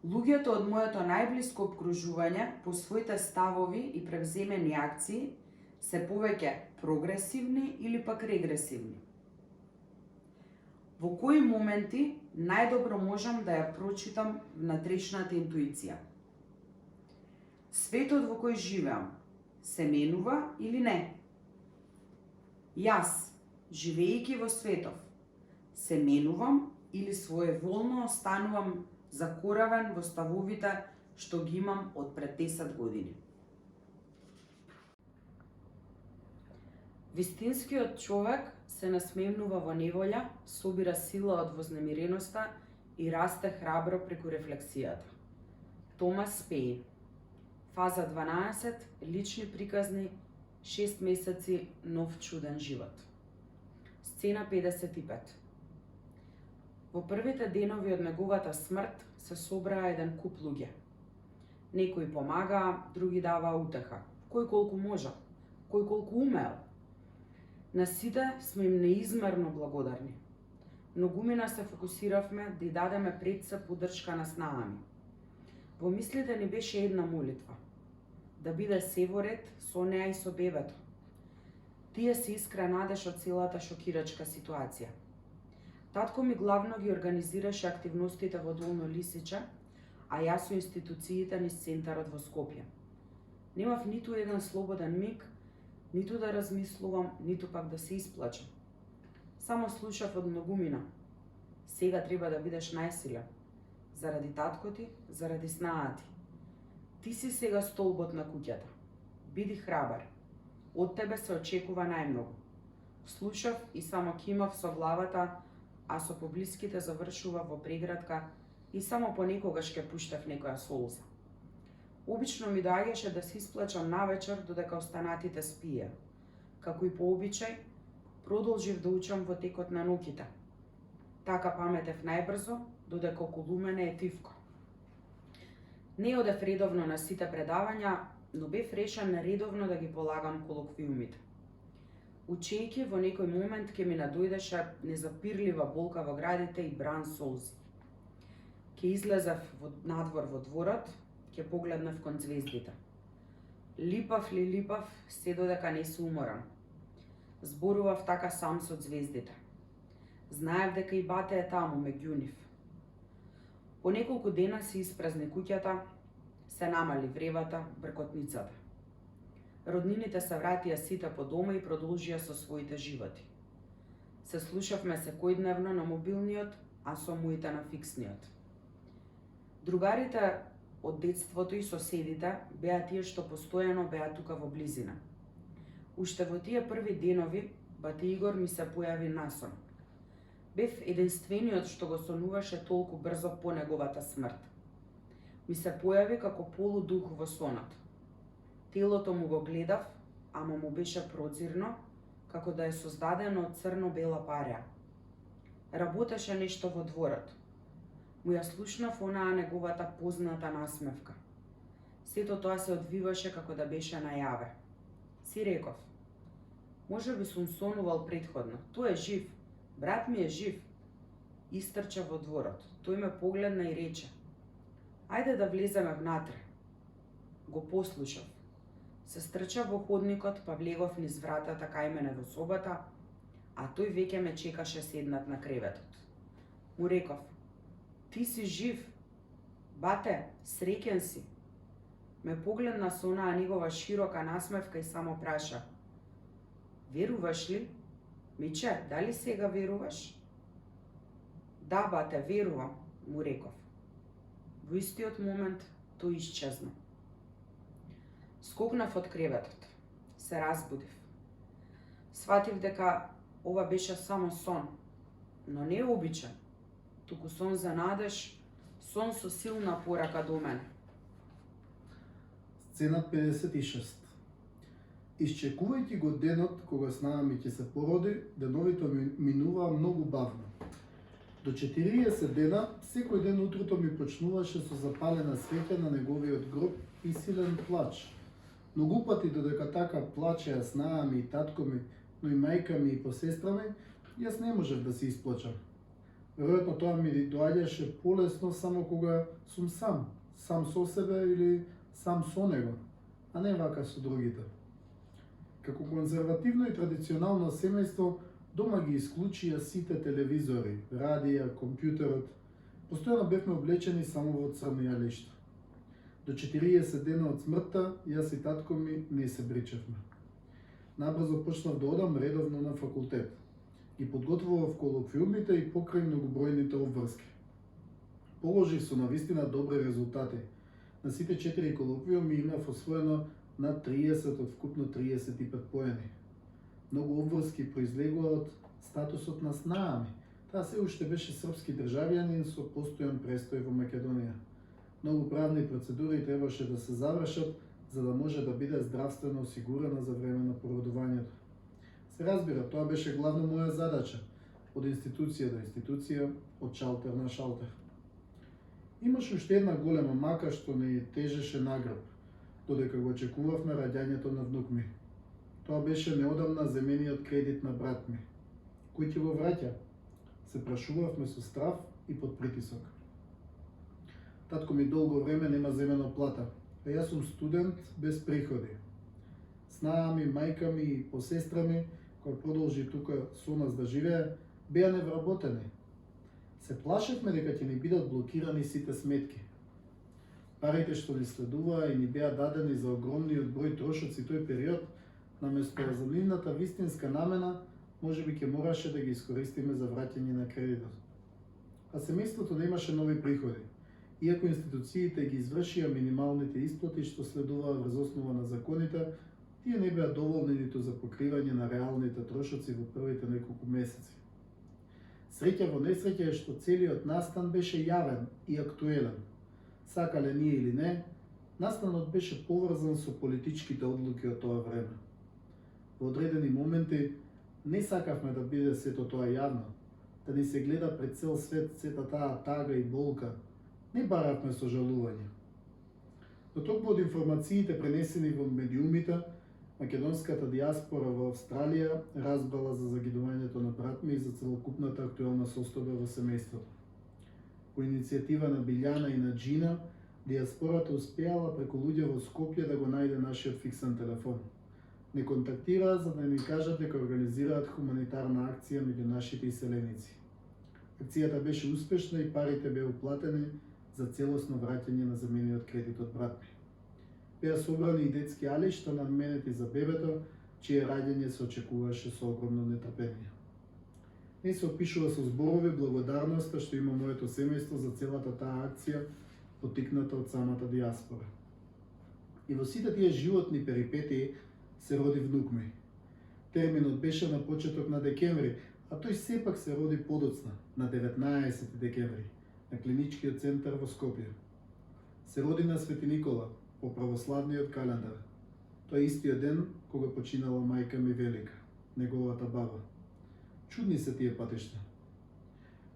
Луѓето од моето најблиско обкружување по своите ставови и превземени акции се повеќе прогресивни или пак регресивни. Во кои моменти најдобро можам да ја прочитам внатрешната интуиција? Светот во кој живеам се менува или не? Јас, живејќи во светов, се менувам или своеволно останувам закоравен во ставовите што ги имам од пред 10 години? Вистинскиот човек се насмевнува во неволја, собира сила од вознемиреноста и расте храбро преку рефлексијата. Томас Пеј. Фаза 12. Лични приказни. 6 месеци нов чуден живот. Сцена 55. Во првите денови од неговата смрт се собраа еден куп луѓе. Некои помагаа, други даваа утеха. Кој колку можел, кој колку умеел. На сите сме им неизмерно благодарни. Многумина се фокусиравме да ја дадеме пред се поддршка на снагами. Во мислите ни беше една молитва. Да биде се во ред со неа и со бебето. Тие се искра надеж од целата шокирачка ситуација. Татко ми главно ги организираше активностите во Долно Лисиче, а јас со институциите низ центарот во Скопје. Немав ниту еден слободен миг, ниту да размислувам, ниту пак да се исплачам. Само слушав од многумина. Сега треба да бидеш најсилен. Заради татко ти, заради снаа ти. Ти си сега столбот на куќата. Биди храбар. Од тебе се очекува најмногу. Слушав и само кимав со главата, а со поблиските завршува во преградка и само понекогаш ке пуштав некоја солза. Обично ми доаѓаше да се исплачам навечер додека останатите спија. Како и по обичај, продолжив да учам во текот на ноќите. Така паметев најбрзо, додека околу мене е тивко. Не одев редовно на сите предавања, но бев решен редовно да ги полагам колоквиумите. Учејќи во некој момент ке ми надојдеше незапирлива болка во градите и бран солзи. Ке излезев надвор во дворот, ке погледнав кон звездите. Липав, се додека не се уморам. Зборував така сам со звездите. Знаев дека и бате е таму меѓу нив. По неколку дена се испразни куќата, се намали вревата, бркотницата. Роднините се вратија сите по дома и продолжија со своите животи. Се слушавме секојдневно на мобилниот, а со моите на фиксниот. Другарите од детството и соседите беа тие што постојано беа тука во близина. Уште во тие први денови, бате Игор ми се појави насон. Бев единствениот што го сонуваше толку брзо по неговата смрт. Ми се појави како полудух во сонот. Телото му го гледав, ама му беше прозирно, како да е создадено од црно-бела парја. Работеше нешто во дворот. Му ја слушнав онаа неговата позната насмевка. Сето тоа се одвиваше како да беше најаве. Си реков: може би сум сонувал предходно, тој е жив, брат ми е жив. Истрча во дворот, тој ме погледна и рече: ајде да влеземе внатре. Го послушав. Се стрчав во ходникот, па влегов низ вратата кај мене во собата, а тој веќе ме чекаше седнат на креветот. Му реков: ти си жив, бате, среќен си. Ме погледна со онаа негова широка насмевка и само праша: веруваш ли? Миче, дали сега веруваш? Да, бате, верувам, му реков. Во истиот момент тој исчезна. Скокнав од креветот. Се разбудив. Сватив дека ова беше само сон, но не обичен, туку сон за надеж, сон со силна порака до мене. Сцена 56. Исчекувајќи го денот кога снаа ми ќе се породи, деновите минуваа многу бавно. До 40 дена, секој ден утрото ми почнуваше со запалена свеќа на неговиот гроб и силен плач. Многу пати додека така плачеа снаа ми и татко ми, но и мајка ми и посестра ми, Јас не можев да се исплачам. Веројатно тоа ми доаѓаше полесно само кога сум сам со себе или сам со него, а не вака со другите. Како конзервативно и традиционално семејство, дома ги исклучија сите телевизори, радија, компјутерот. Постојано бевме облечени само во црно јалиште. До 40 дена од смртта, јас и татко ми не се бричевме. Набрзо почнав да одам редовно на факултет. Ги подготвував колоквиумите и покрај многобројните обврски. Положив со навистина добри резултати. На сите 4 колоквиуми имав освоено над 30 од вкупно 35 поени. Многу обврски произлегува од статусот на снаа ми. Таа се уште беше српски државјанин со постојан престој во Македонија. Многу правни процедури требаше да се завршат за да може да биде здравствено осигурена за време на породувањето. Се разбира, тоа беше главно моја задача, од институција до институција, од шалтер на шалтер. Имаше уште една голема мака што не тежеше на грб, додека го очекувавме раѓањето на внук ми. Тоа беше неодамна земениот кредит на брат ми. Кој ќе го враќа? Се прашувавме со страв и под притисок. Татко ми долго време нема земено плата, а јас сум студент без приходи. Снаа ми, мајка ми и посестра ми, која продолжи тука со нас да живее, беа невработени. Се плашевме дека ќе ни бидат блокирани сите сметки. Парите што ни следуваа и ни беа дадени за огромниот број трошоци тој период, наместо за нивната вистинска намена, можеби ќе мораше да ги искористиме за враќање на кредитот. А семејството немаше нови приходи, иако институциите ги извршија минималните исплати што следуваа врз основа на законите, тие не беа доволни ниту за покривање на реалните трошоци во првите неколку месеци. Среќа во несреќа е што целиот настан беше јавен и актуелен. Сакале ние или не, настанот беше поврзан со политичките одлуки од тоа време. Во одредени моменти не сакавме да биде сето тоа јавно, да ни се гледа пред цел свет сета таа тага и болка. Не баравме сожалување. Но токму од информациите пренесени во медиумите, македонската диаспора во Австралија разбрала за загидувањето на брат ми и за целокупната актуелна состојба во семејството. По иницијатива на Билјана и на Джина, диаспората успеала преку луѓе во Скопје да го најде нашиот фиксен телефон. Не контактираа за да ни кажат дека организираат хуманитарна акција меѓу нашите иселеници. Акцијата беше успешна и парите беа уплатени за целосно враќање на земениот кредит од брат ми. Беа собрани и детски алишта наменети за бебето, чие раѓање се очекуваше со огромно нетрпение. Не се опишува со зборови благодарноста што има моето семејство за целата таа акција, потикната од самата диаспора. И во сите тие животни перипетии се роди внук ми. Терминот беше на почеток на декември, а тој сепак се роди подоцна, на 19 декември, на клиничкиот центар во Скопје. Се роди на Свети Никола, по православниот календар. Тој истиот ден кога починала мајка ми Велика, неговата баба. Чудни се тие патишта.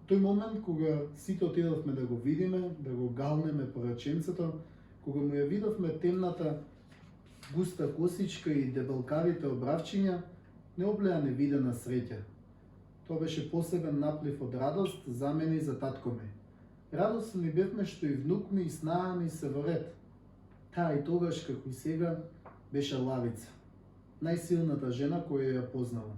Тој момент кога сите отидовме да го видиме, да го галнеме по раченцето, кога му ја видовме темната густа косичка и дебелкавите обравчиња, не облеа невидена среќа. Тоа беше посебен наплив од радост за мене и за татко ми. Радосни бевме што и внук ми и снаа ми се во ред. Таа и тогаш, како и сега, беше Лавица, најсилната жена која ја познала.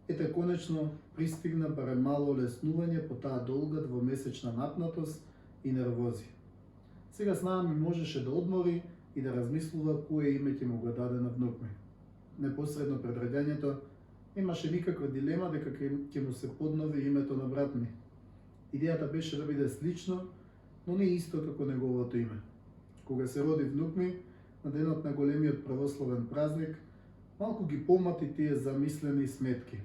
Ете, конечно, пристигна барем мало олеснување по таа долга двомесечна напнатост и нервози. Сега снаа ми можеше да одмори и да размислува кое име ќе му го даде на внук ми. Непосредно пред раѓањето немаше никаква дилема дека ќе му се поднови името на брат ми. Идејата беше да биде слично, но не исто како неговото име. Кога се роди внук ми, на денот на големиот православен празник, малку ги помати тие замислени сметки.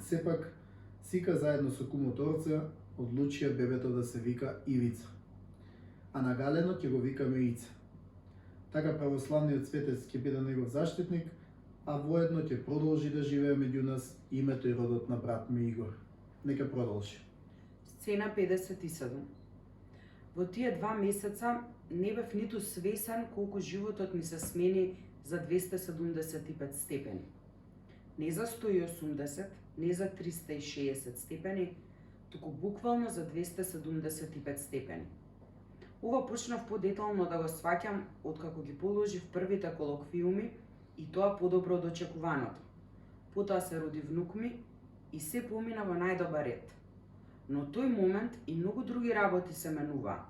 Сепак, Сика заедно со кумот Орце одлучија бебето да се вика Ивица, а на галено ќе го викаме Ице. Така православниот светец ќе биде негов заштитник, а воедно ќе продолжи да живее меѓу нас името и родот на брат ми Игор. Нека продолжи. Сцена 57. Во тие 2 месеца не бев ниту свесен колку животот ми се смени за 275 степени. Не за 180, не за 360 степени, туку буквално за 275 степени. Ова почнав подетално да го сваќам откако ги положив првите колоквиуми и тоа подобро од очекуваното. Потоа се роди внук ми и се помина во најдобар ред. Но тој момент и многу други работи се менуваа.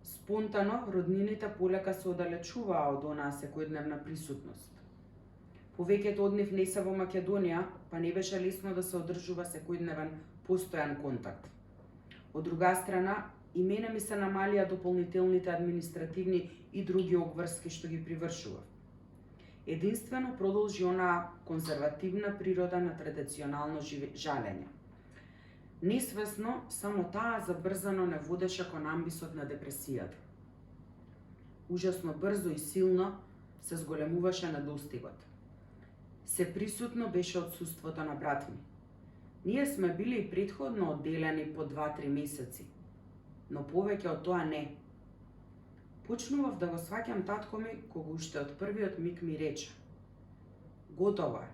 Спонтано, роднините полека се оддалечуваа од онаа секојдневна присутност. Повеќето од нив не се во Македонија, па не беше лесно да се одржува секојдневен постојан контакт. Од друга страна, и мене ми се намалија дополнителните административни и други обврски што ги привршував. Единствено продолжи онаа конзервативна природа на традиционално жалење. Несвесно, само таа забрзано не водеше кон амбисот на депресијата. Ужасно брзо и силно се зголемуваше недостигот. Се присутно беше отсуството на брат ми. Ние сме били и претходно одделени по 2-3 месеци, но повеќе од тоа не. Почнував да го сваќам татко ми кога уште од првиот миг ми рече: готово е,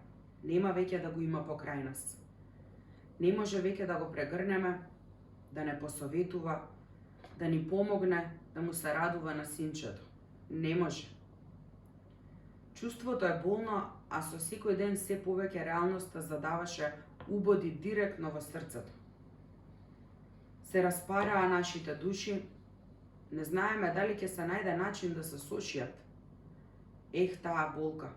нема веќе да го има покрај нас. Не може веќе да го прегрнеме, да не посоветува, да ни помогне, да му се радува на синчето. Не може. Чувството е болно, а со секој ден се повеќе реалноста задаваше убоди директно во срцето. Се распараа нашите души, не знаеме дали ќе се најде начин да се сошијат. Ех, таа болка.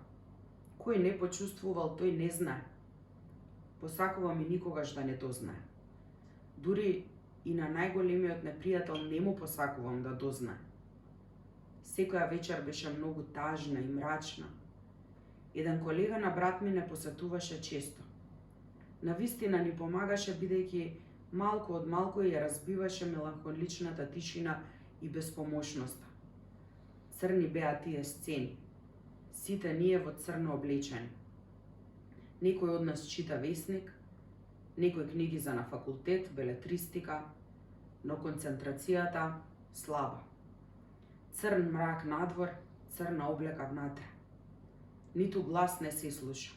Кој не почувствувал, тој не знае. Посакувам и никогаш да не дознае. Дури и на најголемиот непријател не му посакувам да дознае. Секоја вечер беше многу тажна и мрачна. Еден колега на брат ми не посетуваше често. Навистина ни помагаше бидејќи малку од малку ја разбиваше меланхоличната тишина и безпомошноста. Црни беа тие сцени. Сите ние во црно облечени. Некој од нас чита весник, некој книги за на факултет, белетристика, но концентрацијата слаба. Црн мрак надвор, црна облека внатре. Ниту глас не се слуша.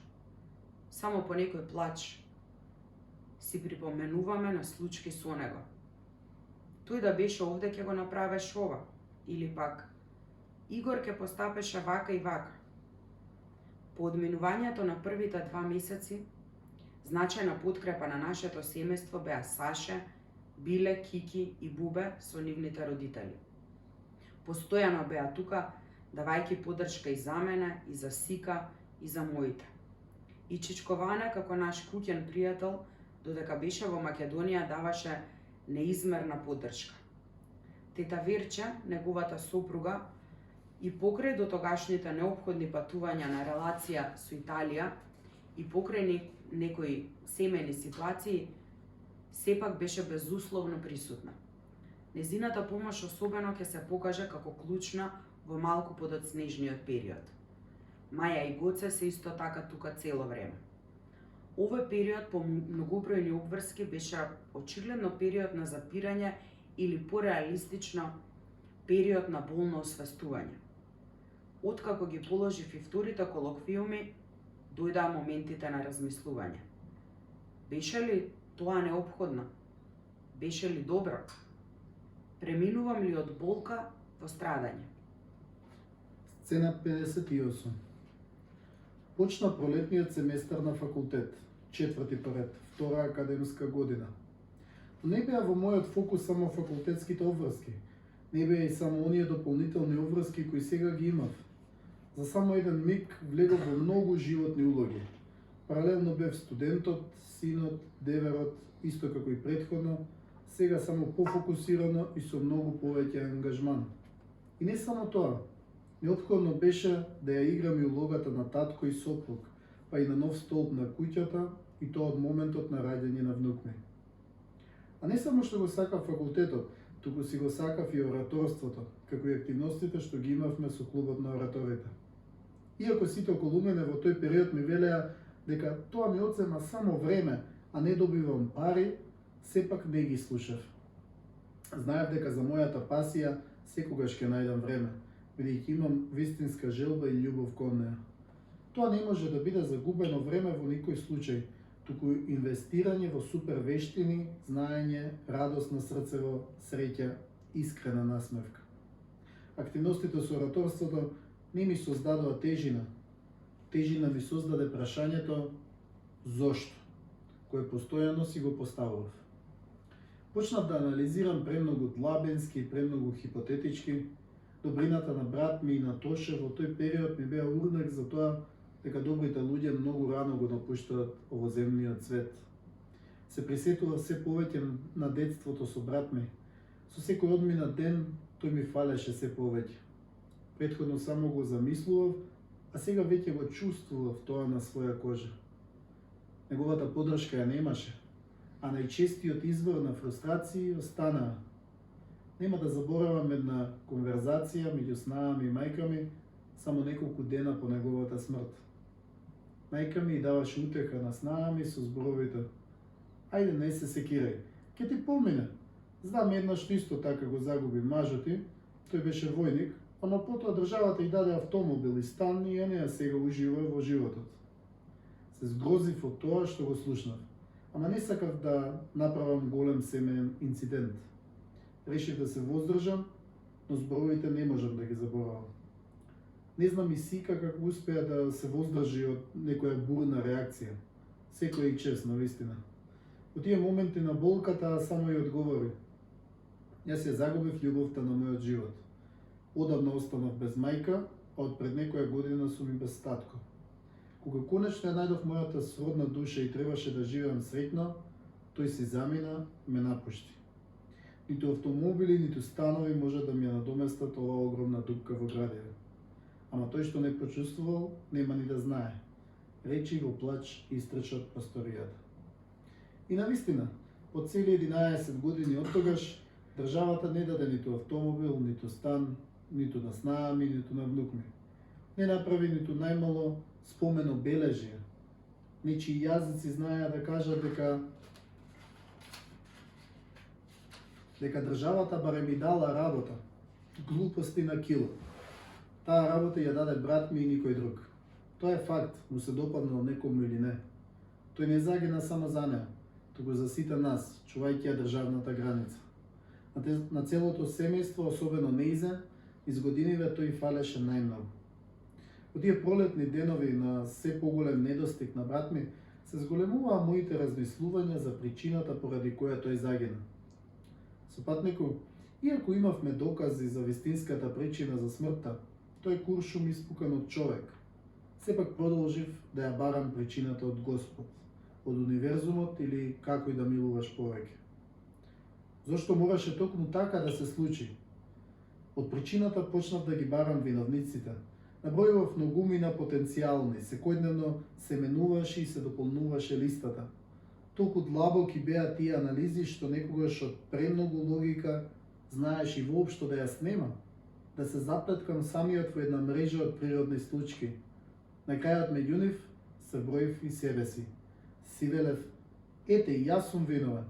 Само по некој плач си припоменуваме на случки со него. Тој да беше овде ќе го направеш ова, или пак Игор ќе постапеше вака и вака. По одминувањето на првите 2 месеци, значајна подкрепа на нашето семејство беа Саше, Биле, Кики и Бубе со нивните родители. Постојано беа тука, давајќи поддршка и за мене, и за Сика, и за моите. И Чичковане, како наш куќен пријател, додека беше во Македонија, даваше неизмерна поддршка. Тета Верче, неговата сопруга, и покрај до тогашните неопходни патувања на релација со Италија и покрај некои семејни ситуации, сепак беше безусловно присутна. Незината помош особено ќе се покаже како клучна во малку подоцнежниот период. Маја и Гоце се исто така тука цело време. Овој период по многобројни обврски беше очигледно период на запирање или пореалистично период на болно освестување. Откако ги положив и вторите колоквиуми, дојдаа моментите на размислување. Беше ли тоа неопходно? Беше ли добро? Преминувам ли од болка во страдање? Сцена 58. Почна пролетниот семестар на факултет, 4-ти поред, 2 академска година. Но не беа во мојот фокус само факултетските обврски, не беа и само оние дополнителни обврски кои сега ги имав. За само еден миг влегов во многу животни улоги. Паралелно бев студентот, синот, деверот, исто како и претходно, сега само пофокусирано и со многу повеќе ангажман. И не само тоа, неопходно беше да ја играм и улогата на татко и сопруг, па и на нов столб на куќата, и тоа од моментот на раѓање на внук ми. А не само што го сакав факултетот, туку си го сакав и ораторството, како и активностите што ги имавме со клубот на ораторите. Иако сите околу мене во тој период ми велеа дека тоа ми одзема само време, а не добивам пари, сепак не ги слушав. Знаев дека за мојата пасија секогаш ќе најдам време, бидејќи имам вистинска желба и љубов кон неа. Тоа не може да биде загубено време во никој случај, туку инвестирање во супер вештини, знаење, радост на срцево, среќа, искрена насмевка. Активностите со ораторството не ми создадува тежина. Тежина ми создаде прашањето зошто, кое постојано си го поставував. Почнав да анализирам премногу длабенски и премногу хипотетички. Добрината на брат ми и на Тоше во тој период ми беа урнак за тоа дека добрите луѓе многу рано го напуштаат овоземниот свет. Се присетував се повеќе на детството со брат ми. Со секој одминат ден тој ми фалеше се повеќе. Претходно само го замислував, а сега веќе го чувствував тоа на своја кожа. Неговата подршка ја немаше, а најчестиот извор на фрустрации останаа. Нема да заборавам една конверзација меѓу снаа ми и мајка ми само неколку дена по неговата смрт. Мајка ми даваше утеха на снаа ми со зборовите: ајде, не се секирај, ќе ти помине. Знам еднаш исто така го загуби мажот ти, тој беше војник, ама потоа државата ѝ даде автомобил и стан и ја неа сега ужива во животот. Се згрозив од тоа што го слушнав, ама не сакав да направам голем семеен инцидент. Решив да се воздржам, но зборовите не можам да ги заборавам. Не знам и Сика како успеа да се воздржи од некоја бурна реакција. Секој и чест, навистина. Во тие моменти на болката само ја одговори: јас ја загубив љубовта на мојот живот. Одамна останав без мајка, а од пред некоја година сум и без татко. Кога конечно ја најдов мојата сродна душа и требаше да живеам среќно, тој си замина, ме напушти. Ниту автомобили, ниту станови можат да ми ја надоместат оваа огромна дупка во градиве. Ама тој што не почувствувал, нема ни да знае. Речи во плач истрча од просторијата. И навистина, по цели 11 години од тогаш, државата не даде ниту автомобил, ниту стан, ниту на снаа ми, ниту на внук ми. Не направи ниту најмало спомено бележија. Нечии јазици знаеа да кажат дека државата барем ми дала работа. Глупости на кило. Таа работа ја даде брат ми и никој друг. Тоа е факт, му се допаднал некому или не. Тој не загина само за неа, туку за сите нас, чувајќи ја државната граница. На целото семејство, особено неизе, из годиниве тој фалеше најмногу. Во тие пролетни денови на се поголем недостиг на брат ми, се зголемуваа моите размислувања за причината поради која тој загина. Сопатнику, иако имавме докази за вистинската причина за смртта, тој куршум испукан од човек, сепак продолжив да ја барам причината од Господ, од универзумот или како и да милуваш повеќе. Зошто мораше токму така да се случи? Од причината почнав да ги барам виновниците. Набројував многумина потенцијални, секојдневно се менуваше и се дополнуваше листата. Толку длабоки беа тие анализи што некогаш од премногу логика знаеш и воопшто да ја снема, да се заплеткам самиот во една мрежа од природни случки. На крајот меѓу нив се броив и себе си. Си велев: ете, јас сум виновен.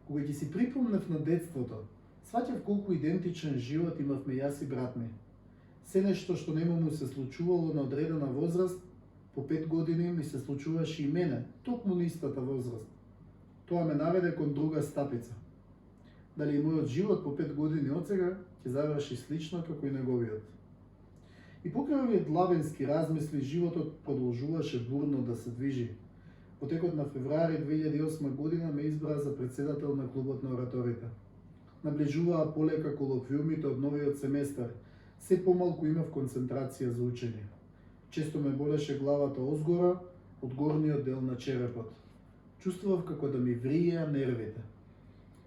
Кога ќе си припомнев на детството, сваќав колку идентичен живот имавме јас и брат ми. Се нешто што нему му се случувало на одредена возраст, по 5 години ми се случуваше и мене, токму на истата возраст. Тоа ме наведе кон друга стапица. Дали и мојот живот по 5 години од сега ќе заврши слично како и неговиот. И покрај овие длабенски размисли, животот продолжуваше бурно да се движи. Во текот на февруари 2008 година ме избра за председател на клубот на ораторите. Наближуваа полека колоквиумите од новиот семестар. Се помалку имав концентрација за учење. Често ме болеше главата озгора, од горниот дел на черепот. Чувствував како да ми вриеа нервите.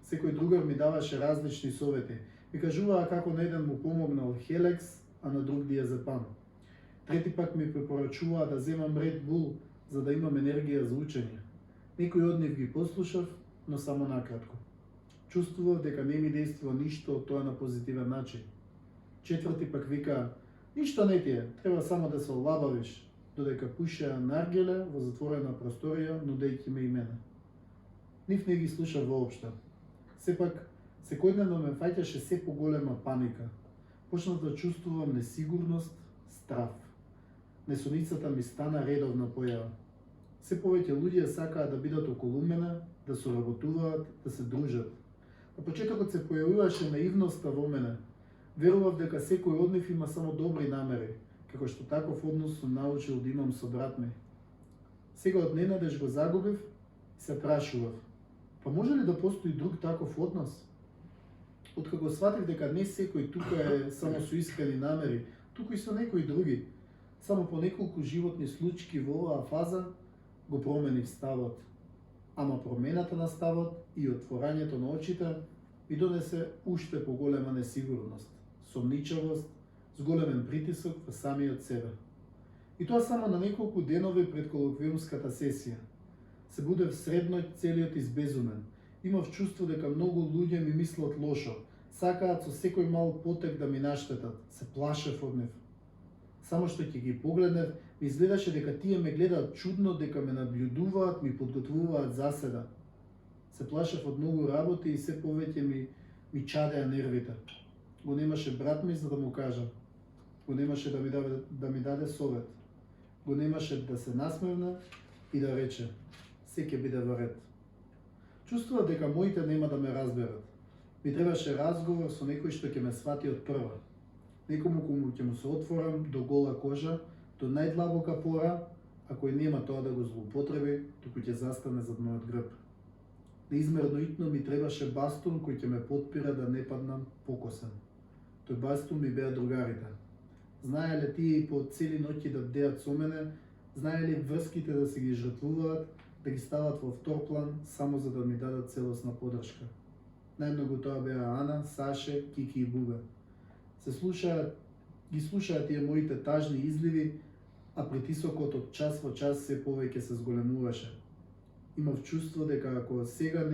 Секој другар ми даваше различни совети. Ми кажуваа како на еден му помогнал Хелекс, а на друг диазепам. Трети пак ми препорачуваа да земам Red Bull, за да имам енергија за учење. Некој од нив ги послушав, но само накратко. Чувствував дека не ми действува ништо од тоа на позитивен начин. Четврти пак вика: ништо не ти е, треба само да се олабавиш, додека пушеа наргеле во затворена просторија, нудејќи ме и мене. Нив не ги слуша воопшто. Сепак, секојдневно ме фаќаше се поголема паника. Почнав да чувствувам несигурност, страв. Несоницата ми стана редовна појава. Се повеќе луѓе сакаат да бидат околу мене, да соработуваат, да се дружат. На почетокот се појавуваше наивноста во мене. Верував дека секој од нив има само добри намери, како што таков однос сум научил да имам со брат ми. Сега одненадеж го загубив и се прашував, па може ли да постои друг таков однос? Откако сватив дека не секој тука е само со искрени намери, туку и со некои други, само по неколку животни случаи во оваа фаза го променив ставот. Ама промената на ставот и отворањето на очите ми донесе уште поголема несигурност, сомничавост, зголемен притисок во самиот себе. И тоа само на неколку денови пред колоквиумската сесија. Се будев средноќ целиот избезумен. Имав чувство дека многу луѓе ми мислат лошо, сакаат со секој мал потек да ми наштетат, се плашев од нив. Само што ќе ги погледнев, ми изгледаше дека тие ме гледаат чудно, дека ме наблюдуваат, ми подготвуваат заседа. Се плашев од многу работи и се повеќе ми чадеа нервите. Го немаше брат ми за да му кажам. Го немаше да ми даде совет. Го немаше да се насмевне и да рече, се ќе биде во ред. Чувствував дека моите нема да ме разберат. Ми требаше разговор со некој што ќе ме свати од прва. Некому кому ќе му се отворам до гола кожа, до најдлабока пора, а кој нема тоа да го злоупотреби, туку ќе застане зад мојот грб. Неизмерно итно ми требаше бастун кој ќе ме потпира да не паднам покосен. Тој бастун ми беа другарите. Знаеле тие и по цели ноќи да бдеат со мене, знаеле врските да се ги жртвуваат, да ги стават во втор план само за да ми дадат целосна подршка. Најмногу тоа беа Ана, Саше, Кики и Буга. Ги слушаат тие моите тажни изливи, а притисокот од час во час се повеќе се зголемуваше. Имав чувство дека ако сега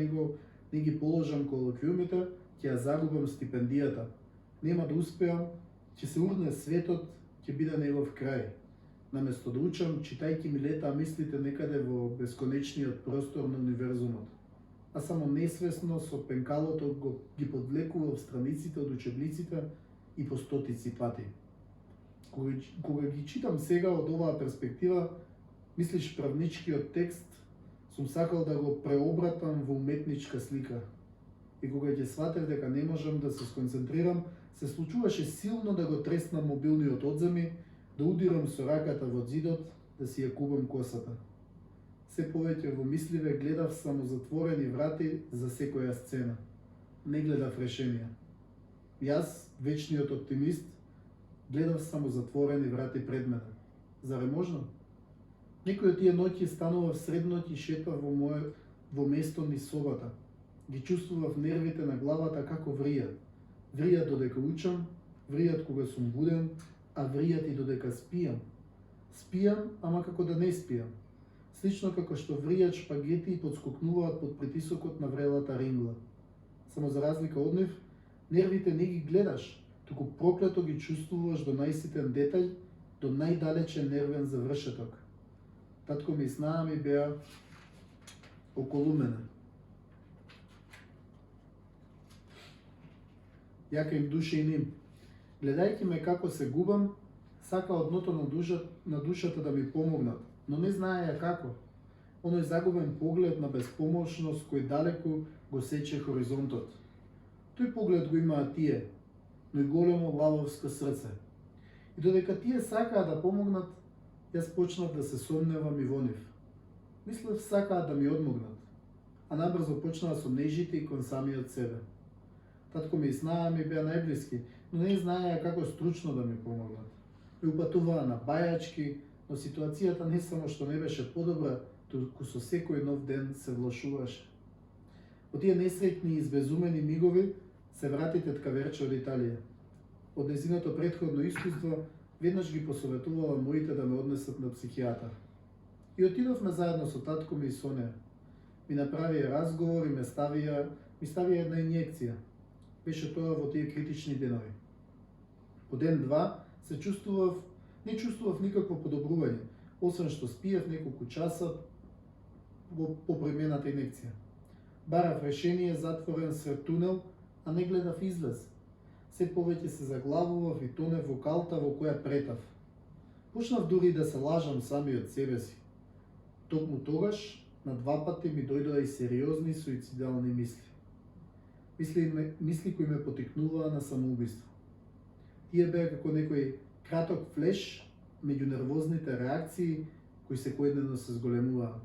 не ги положам колоквиумите, ќе ја загубам стипендијата. Нема да успеам, ќе се урне светот, ќе биде негов крај. Наместо да учам, читајќи ми летаа мислите некаде во бесконечниот простор на универзумот. А само несвесно со пенкалото ги подвлекував страниците од учебниците и по стотици пати. Кога ги читам сега од оваа перспектива, мислиш правничкиот текст, сум сакал да го преобратам во уметничка слика. И кога ќе сватев дека не можам да се сконцентрирам, се случуваше силно да го треснам мобилниот одземи, да удирам со раката во зидот, да си ја кубам косата. Се повеќе во мисливе гледав само затворени врати за секоја сцена. Не гледав решенија. Јас, вечниот оптимист, гледав само затворени врати пред мене. Зар е можно? Некој од тие ноќи станував средноќ и шетав во место низ собата. Ги чувствував нервите на главата како вријат. Вријат додека учам, вријат кога сум буден, а вријат и додека спијам. Спијам, ама како да не спијам. Слично како што вријат шпагети и подскокнуваат под притисокот на врелата рингла. Само за разлика од нив, нервите не ги гледаш, туку проклето ги чувствуваш до најситен детај, до најдалечен нервен завршеток. Татко ми и снаа ми беа околу мене. Јака им душа и ним. Гледајќи ме како се губам, сака од дното на душата да ми помогнат, но не знаеја како. Оној загубен поглед на безпомошност кој далеку го сече хоризонтот. Тој поглед го имаат тие, но и големо лавовско срце. И додека тие сакаат да помогнат, јас почнав да се сомневам и во нив. Мислев сакаат да ми одмогнат, а набрзо почнаа со нежите и кон самиот себе. Татко ми и снаа ми беа најблиски, но не знаеа како стручно да ми помогнат. Ме упатуваа на бајачки, но ситуацијата не само што не беше подобра, туку со секој нов ден се влошуваше. Од тие несреќни и избезумени мигови се врати тетка Верче од Италија. Од незиното претходно искуство веднаш ги посоветувала моите да ме однесат на психијатар. И отидовме заедно со татко ми и со неа. Ми направија разговор и ми ставија една инјекција. Беше тоа во тие критични денови. По ден-два не чувствував никакво подобрување, освен што спиев неколку часа по примената инекција. Барав решение затворен сред тунел, а не гледав излез. Се повеќе се заглавував и тонев во калта во која претав. Почнав дури да се лажам самиот себе си. Токму тогаш, на 2 пати ми дојдоа и сериозни суицидални мисли. Мисли кои ме потикнуваа на самоубиство. Тие беа како некој краток флеш меѓу нервозните реакции кои секојдневно се зголемуваа.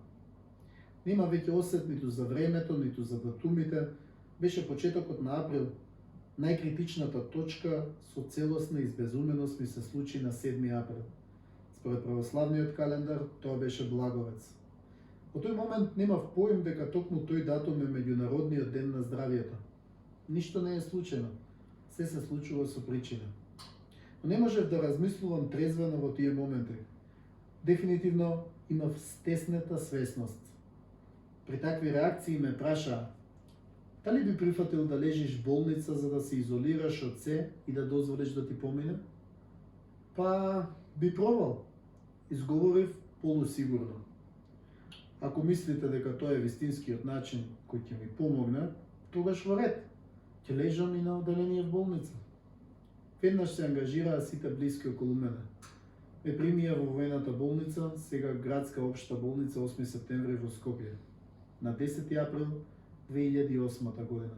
Нема веќе осет ниту за времето, ниту за датумите. Беше почетокот на април. Најкритичната точка со целосна избезуменост ми се случи на 7 април. Според православниот календар, тоа беше Благовец. Во тој момент немав поим дека токму тој датум е меѓународниот ден на здравието. Ништо не е случајно. Се случува со причина. Но не можев да размислувам трезвено во тие моменти. Дефинитивно имав стеснета свесност. При такви реакции ме прашаа: дали би прифатил да лежиш в болница за да се изолираш од се и да дозволиш да ти помине? Па, би пробал, изговорив полусигурно. Ако мислите дека тоа е вистинскиот начин кој ќе ми помогне, тогаш во ред. Ќе лежам и на оделение в болница. Веднаш се ангажираа сите блиски околу мене. Ме примија во воената болница, сега градска општа болница 8 септември во Скопје, на 10 април 2008 година.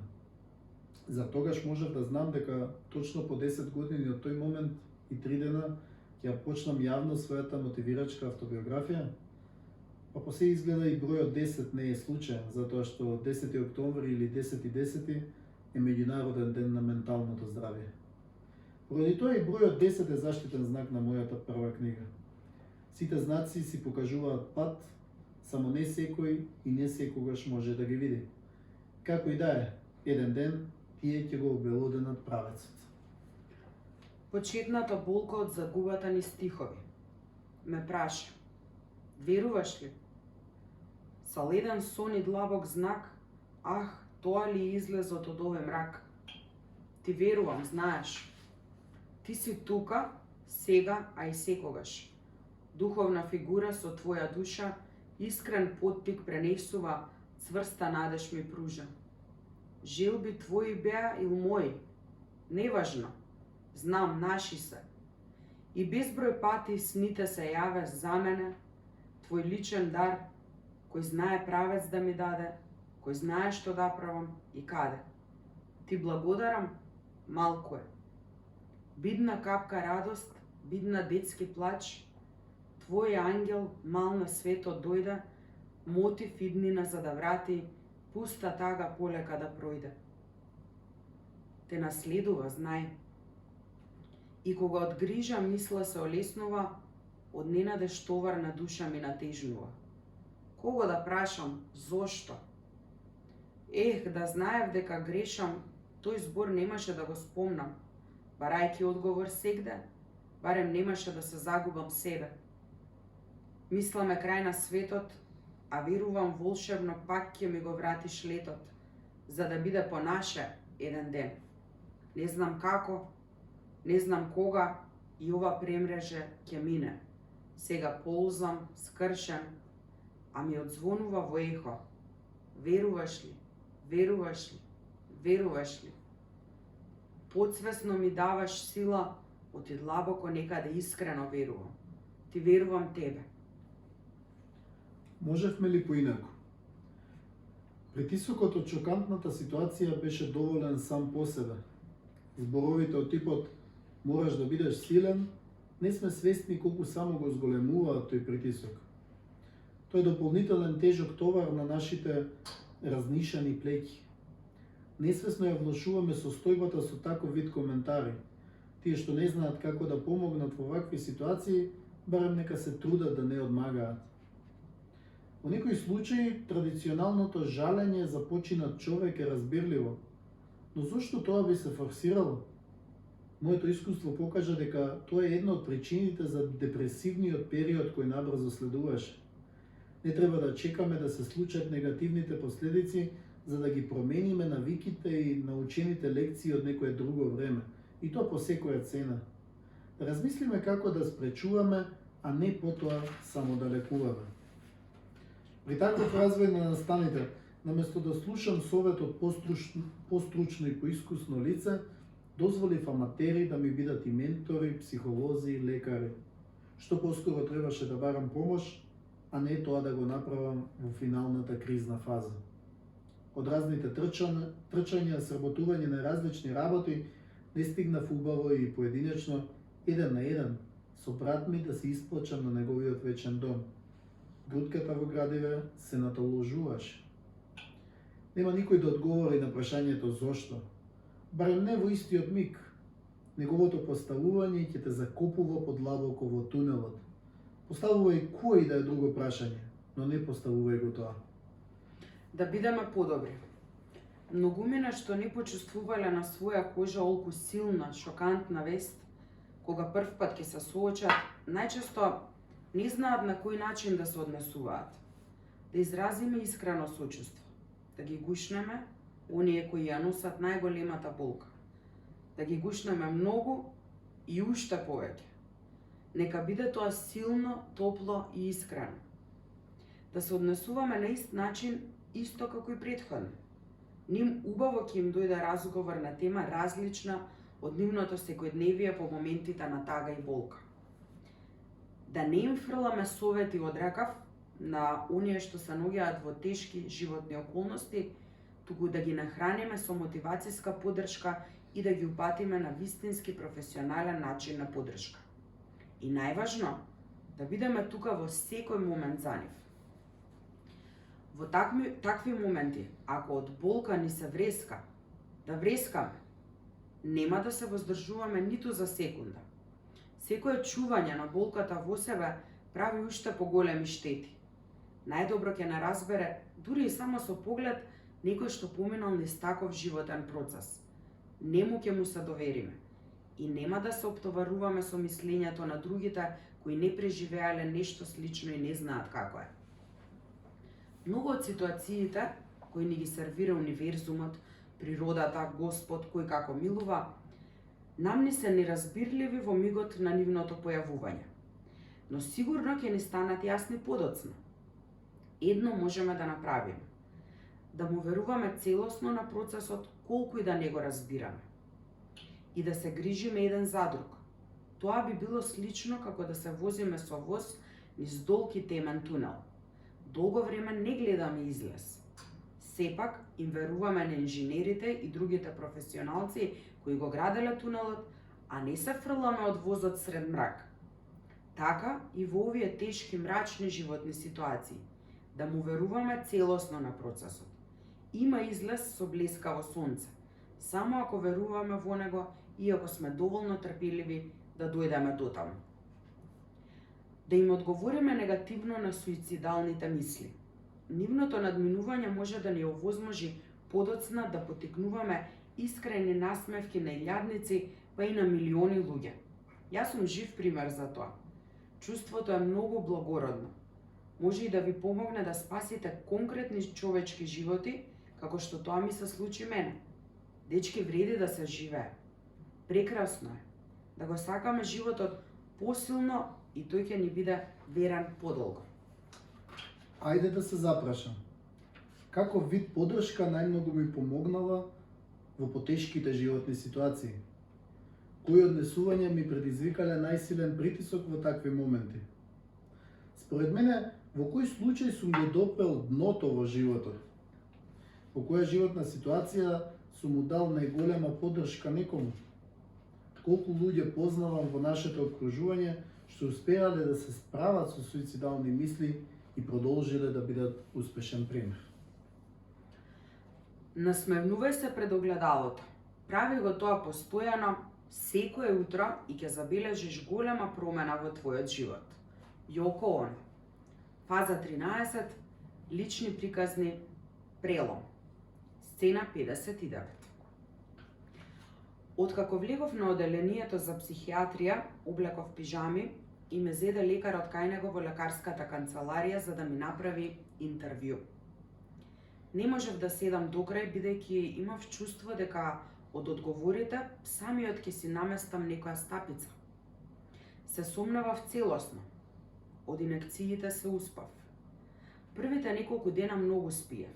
За тогаш можев да знам дека точно по 10 години од тој момент и 3 дена ќе почнам јавно својата мотивирачка автобиографија. Па по се изгледа и бројот 10 не е случај, затоа што 10 октомври или 10.10 е меѓународен ден на менталното здравје. Поради тоа и бројот 10 е заштитен знак на мојата прва книга. Сите знаци си покажуваат пат, само не секој и не секогаш може да ги види. Како и да е, еден ден тие ќе го обелоденат правецот. Почетната болка од загубата ни стихови. Ме праша: веруваш ли? Со леден сон и длабок знак, ах, тоа ли излезот од овој мрак? Ти верувам, знаеш. Ти си тука, сега, а и секогаш. Духовна фигура со твоја душа, искрен поттик пренесува, цврста надеж ми пружа. Желби твои беа или мои? Неважно. Знам, наши се. И безброј пати сните се јаве за мене, твој личен дар, кој знае правец да ми даде, кој знае што да правам и каде. Ти благодарам, малку е. Бидна капка радост, бидна детски плач, твој ангел мал на светот дојде, мотив иднина за да врати, пуста тага полека да пројде. Те наследува, знај. И кога од грижа мисла се олеснува, од ненадеж товар на душа ми натежнува. Кого да прашам, зошто? Ех, да знаев дека грешам, тој збор немаше да го спомнам. Барајќи одговор сегде, барем немаше да се загубам себе. Мисламе крај на светот, а верувам волшебно пак ќе ми го вратиш летот, за да биде по наше еден ден. Не знам како, не знам кога и ова премреже ќе мине. Сега ползам, скршен, а ми одзвонува во ехо. Веруваш ли? Веруваш ли? Веруваш ли? Подсвесно ми даваш сила, оти длабоко некаде искрено верувам. Ти верувам тебе. Можевме ли поинаку? Притисокот од шокантната ситуација беше доволен сам по себе. Зборовите од типот "мораш да бидеш силен", не сме свесни колку само го зголемуваат тој притисок. Тој е дополнителен тежок товар на нашите разнишани плеќи. Несвесно ја влошуваме состојбата со таков вид коментари. Тие што не знаат како да помогнат во вакви ситуации, барем нека се трудат да не одмагаат. Во некои случаи, традиционалното жалење за починат човек е разбирливо, но зошто тоа би се форсирало? Моето искуство покажа дека тоа е една од причините за депресивниот период кој набрзо следуваше. Не треба да чекаме да се случат негативните последици за да ги промениме навиките и научените лекции од некое друго време, и тоа по секоја цена. Да размислиме како да спречуваме, а не потоа само да лекуваме. При таков развој на настаните, наместо да слушам совет од постручно и поискусно лице, дозволив аматери да ми бидат и ментори, психолози и лекари. Што поскоро требаше да барам помош, а не тоа да го направам во финалната кризна фаза. Од разните трчања, сработување на различни работи, не стигнав убаво и поединечно, еден на еден, со брат ми да се исплачам на неговиот вечен дом. Грутката во градиве се натоложуваше. Нема никој да одговори на прашањето зошто, барем не во истиот миг. Неговото поставување ќе те закопува подлабоко во тунелот. Поставувај кој да е друго прашање, но не поставувај го тоа. Да бидеме подобри. Многумина што не почувствувале на своја кожа олку силна, шокантна вест, кога прв пат ќе се соочат, најчесто не знаат на кој начин да се однесуваат. Да изразиме искрено сочувство, да ги гушнеме оние кои ја носат најголемата болка, да ги гушнеме многу и уште повеќе. Нека биде тоа силно, топло и искрено. Да се однесуваме на ист начин, исто како и претходно. Ним убаво ќе им дојде разговор на тема различна од нивното секојдневие по моментите на тага и болка. Да не им фрламе совети од ракав на оние што се наоѓаат во тешки животни околности, туку да ги нахраниме со мотивацијска поддршка и да ги упатиме на вистински професионален начин на поддршка. И најважно, да бидеме тука во секој момент за нив. Во такви моменти, ако од болка ни се вреска, да врескаме, нема да се воздржуваме ниту за секунда. Секое чување на болката во себе прави уште поголеми штети. Најдобро ќе не разбере, дури и само со поглед, некој што поминал низ таков животен процес. Нему ќе му се довериме и нема да се оптоваруваме со мислењето на другите кои не преживеале нешто слично и не знаат како е. Многу од ситуациите кои ни ги сервира универзумот, природата, Господ, кој како милува, нам ни се неразбирливи во мигот на нивното појавување. Но сигурно ќе ни станат јасни подоцна. Едно можеме да направиме. Да му веруваме целосно на процесот, колку и да не го разбираме. И да се грижиме еден за друг. Тоа би било слично како да се возиме со воз низ долг и темен тунел. Долго време не гледаме излез. Сепак им веруваме на инженерите и другите професионалци кои го граделе тунелот, а не се фрламе од возот сред мрак. Така и во овие тешки мрачни животни ситуации, да му веруваме целосно на процесот. Има излез со блескаво сонце, само ако веруваме во него и ако сме доволно трпеливи да дојдеме дотаму. Да им одговориме негативно на суицидалните мисли. Нивното надминување може да ни овозможи подоцна да потикнуваме искрени насмевки на илјадници, па и на милиони луѓе. Јас сум жив пример за тоа. Чувството е многу благородно. Може и да ви помогне да спасите конкретни човечки животи, како што тоа ми се случи мене. Дечки, вреди да се живее. Прекрасно е. Да го сакаме животот посилно и тој ќе ни биде верен подолго. Ајде да се запрашам. Како вид поддршка најмногу ми помогнала во потешките животни ситуации? Кои однесувања ми предизвикале најсилен притисок во такви моменти? Според мене, во кој случај сум го допрел дното во животот? Во која животна ситуација сум му дал најголема поддршка некому? Колку луѓе познавам во нашето окружување што успеале да се справат со суицидални мисли и продолжиле да бидат успешен пример? Насмевнувај се пред огледалото. Прави го тоа постојано, секое утро и ќе забележиш голема промена во твојот живот. Јоко Оно. Фаза 13. Лични приказни. Прелом. Сцена 59. Откако влегов на оделението за психијатрија, облеков пижами и ме зеде лекарот кај него во лекарската канцеларија за да ми направи интервју. Не можев да седам докрај, бидејќи имав чувство дека од одговорите самиот ќе си наместам некоја стапица. Се сомневав целосно. Од инекциите се успав. Првите неколку дена многу спиев.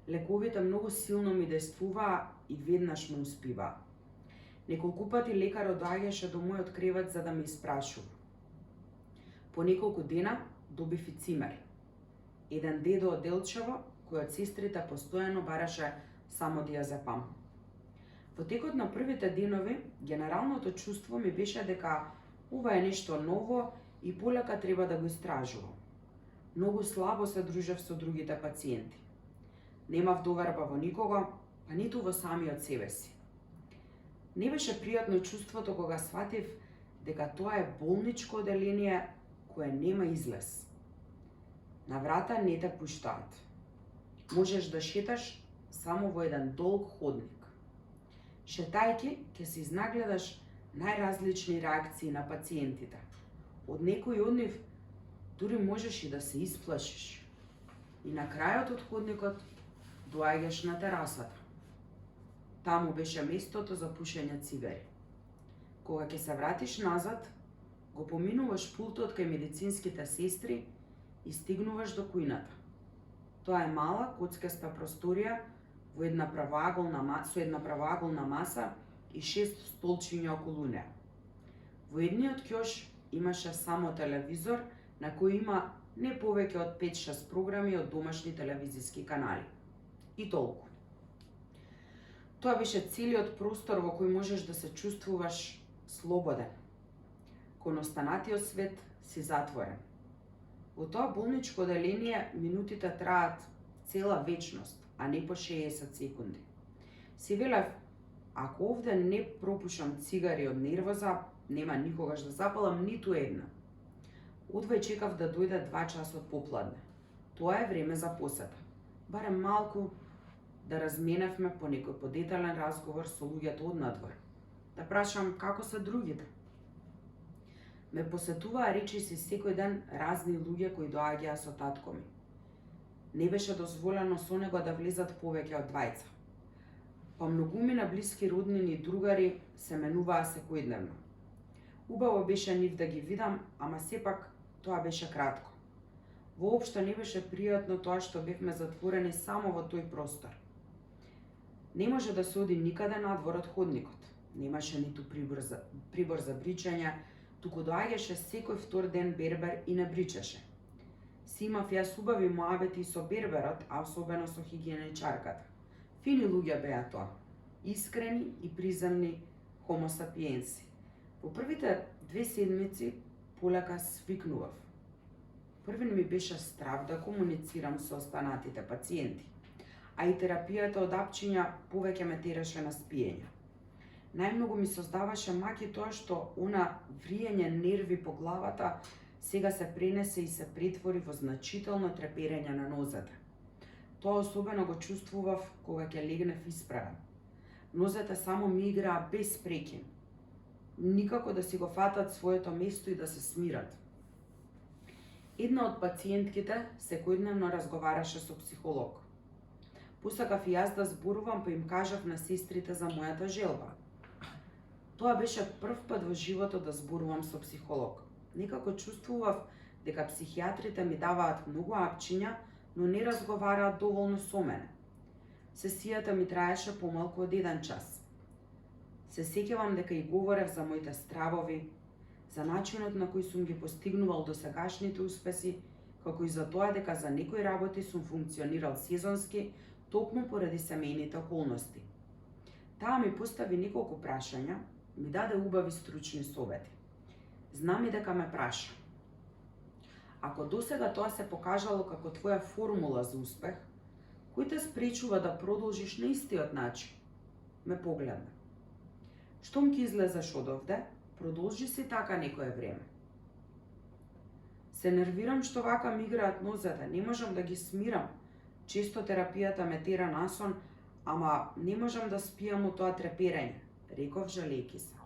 Лековите многу силно ми действуваа и веднаш ме успиваа. Неколку пати лекарот доаѓаше до мојот кревет за да ме испрашува. По неколку дена добив и цимер. Еден дедо од Делчево, кој од сестрите постојано бараше само да ја запам. Во текот на првите денови, генералното чувство ми беше дека ова е нешто ново и полека треба да го истражувам. Многу слабо се дружев со другите пациенти. Немав доверба во никого, па ниту во самиот себе си. Не беше пријатно чувството кога сватив дека тоа е болничко оделение кое нема излез. На врата не те пуштаат. Можеш да шеташ само во еден долг ходник. Шетајќи, ќе се изнагледаш најразлични реакции на пациентите. Од некој од нив дури можеш и да се исплашиш. И на крајот од ходникот доаѓаш на терасата. Таму беше местото за пушење цигари. Кога ќе се вратиш назад, го поминуваш пултот кај медицинските сестри и стигнуваш до кујната. Тоа е мала коцкаста просторија со една правоаголна маса и 6 столчиња околу неа. Во едниот ќош имаше само телевизор на кој има не повеќе од 5-6 програми од домашни телевизиски канали. И толку. Тоа беше целиот простор во кој можеш да се чувствуваш слободен. Кон останатиот свет си затворен. Во тоа болничко оделение минутите траат цела вечност, а не по 60 секунди. Си велев, ако овде не пропушам цигари од нервоза, нема никогаш да запалам ниту една. Одвај чекав да дојде 2 часот попладне. Тоа е време за посета. Барем малку да разменевме по некој подетален разговор со луѓето од надвор. Да прашам како се другите. Ме посетуваа речиси секој ден разни луѓе кои доаѓаа со татко ми. Не беше дозволено со него да влезат повеќе од 2. Па многумина блиски роднини и другари се менуваа секојдневно. Убаво беше нив да ги видам, ама сепак тоа беше кратко. Воопшто не беше пријатно тоа што бевме затворени само во тој простор. Не може да се оди никаде надвор од ходникот. Немаше ниту прибор за бричање, туку доаѓаше секој втор ден бербер и не бричаше. Си имав јас убави моабети со берберот, а особено со хигиеничарката. Фини луѓе беа тоа, искрени и приземни хомо сапиенси. Во првите 2 седмици полека свикнував. Првин ми беше страв да комуницирам со останатите пациенти, а и терапијата од апчиња повеќе ме тераше на спиење. Најмногу ми создаваше маки тоа што она вриење нерви по главата сега се пренесе и се претвори во значително треперење на нозете. Тоа особено го чувствував кога ќе легнев исправен. Нозете само ми играа без прекин. Никако да си го фатат своето место и да се смират. Една од пациентките секојдневно разговараше со психолог. Посакав и јас да зборувам, па им кажав на сестрите за мојата желба. Тоа беше прв пат во животот да зборувам со психолог. Некако чувствував дека психијатрите ми даваат многу апчиња, но не разговараат доволно со мене. Сесијата ми траеше помалку од 1 час. Се сеќавам дека и говорев за моите стравови, за начинот на кој сум ги постигнувал досегашните успеси, како и за тоа дека за некои работи сум функционирал сезонски, токму поради семејните околности. Таа ми постави неколку прашања, ми даде убави стручни совети. Знам и дека ме праша. Ако досега тоа се покажало како твоја формула за успех, кој те спречува да продолжиш на истиот начин? Ме погледна. Штом ќе излезеш од овде, продолжи си така некое време. Се нервирам што вака ми играат нозете, не можам да ги смирам. Често терапијата ме тера на сон, ама не можам да спијам од тоа треперење, реков жалејки се.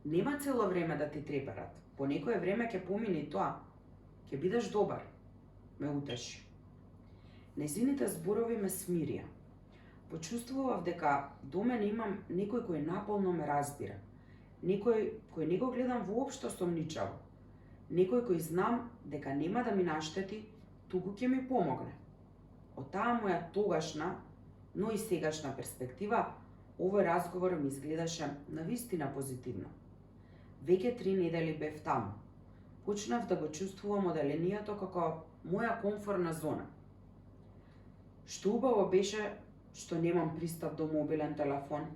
Нема цело време да ти треперат, по некое време ќе помини тоа, ќе бидеш добар, ме утеши. Незините зборови ме смирија. Почувствував дека до мене имам некој кој наполно ме разбира, некој кој не го гледам воопшто сомничаво, некој кој знам дека нема да ми наштети, туку ќе ми помогне. Од таа моја тогашна, но и сегашна перспектива, овој разговор ми изгледаше навистина позитивно. Веќе 3 недели бев таму. Почнав да го чувствувам оделението како моја комфорна зона. Што убаво беше што немам пристап до мобилен телефон.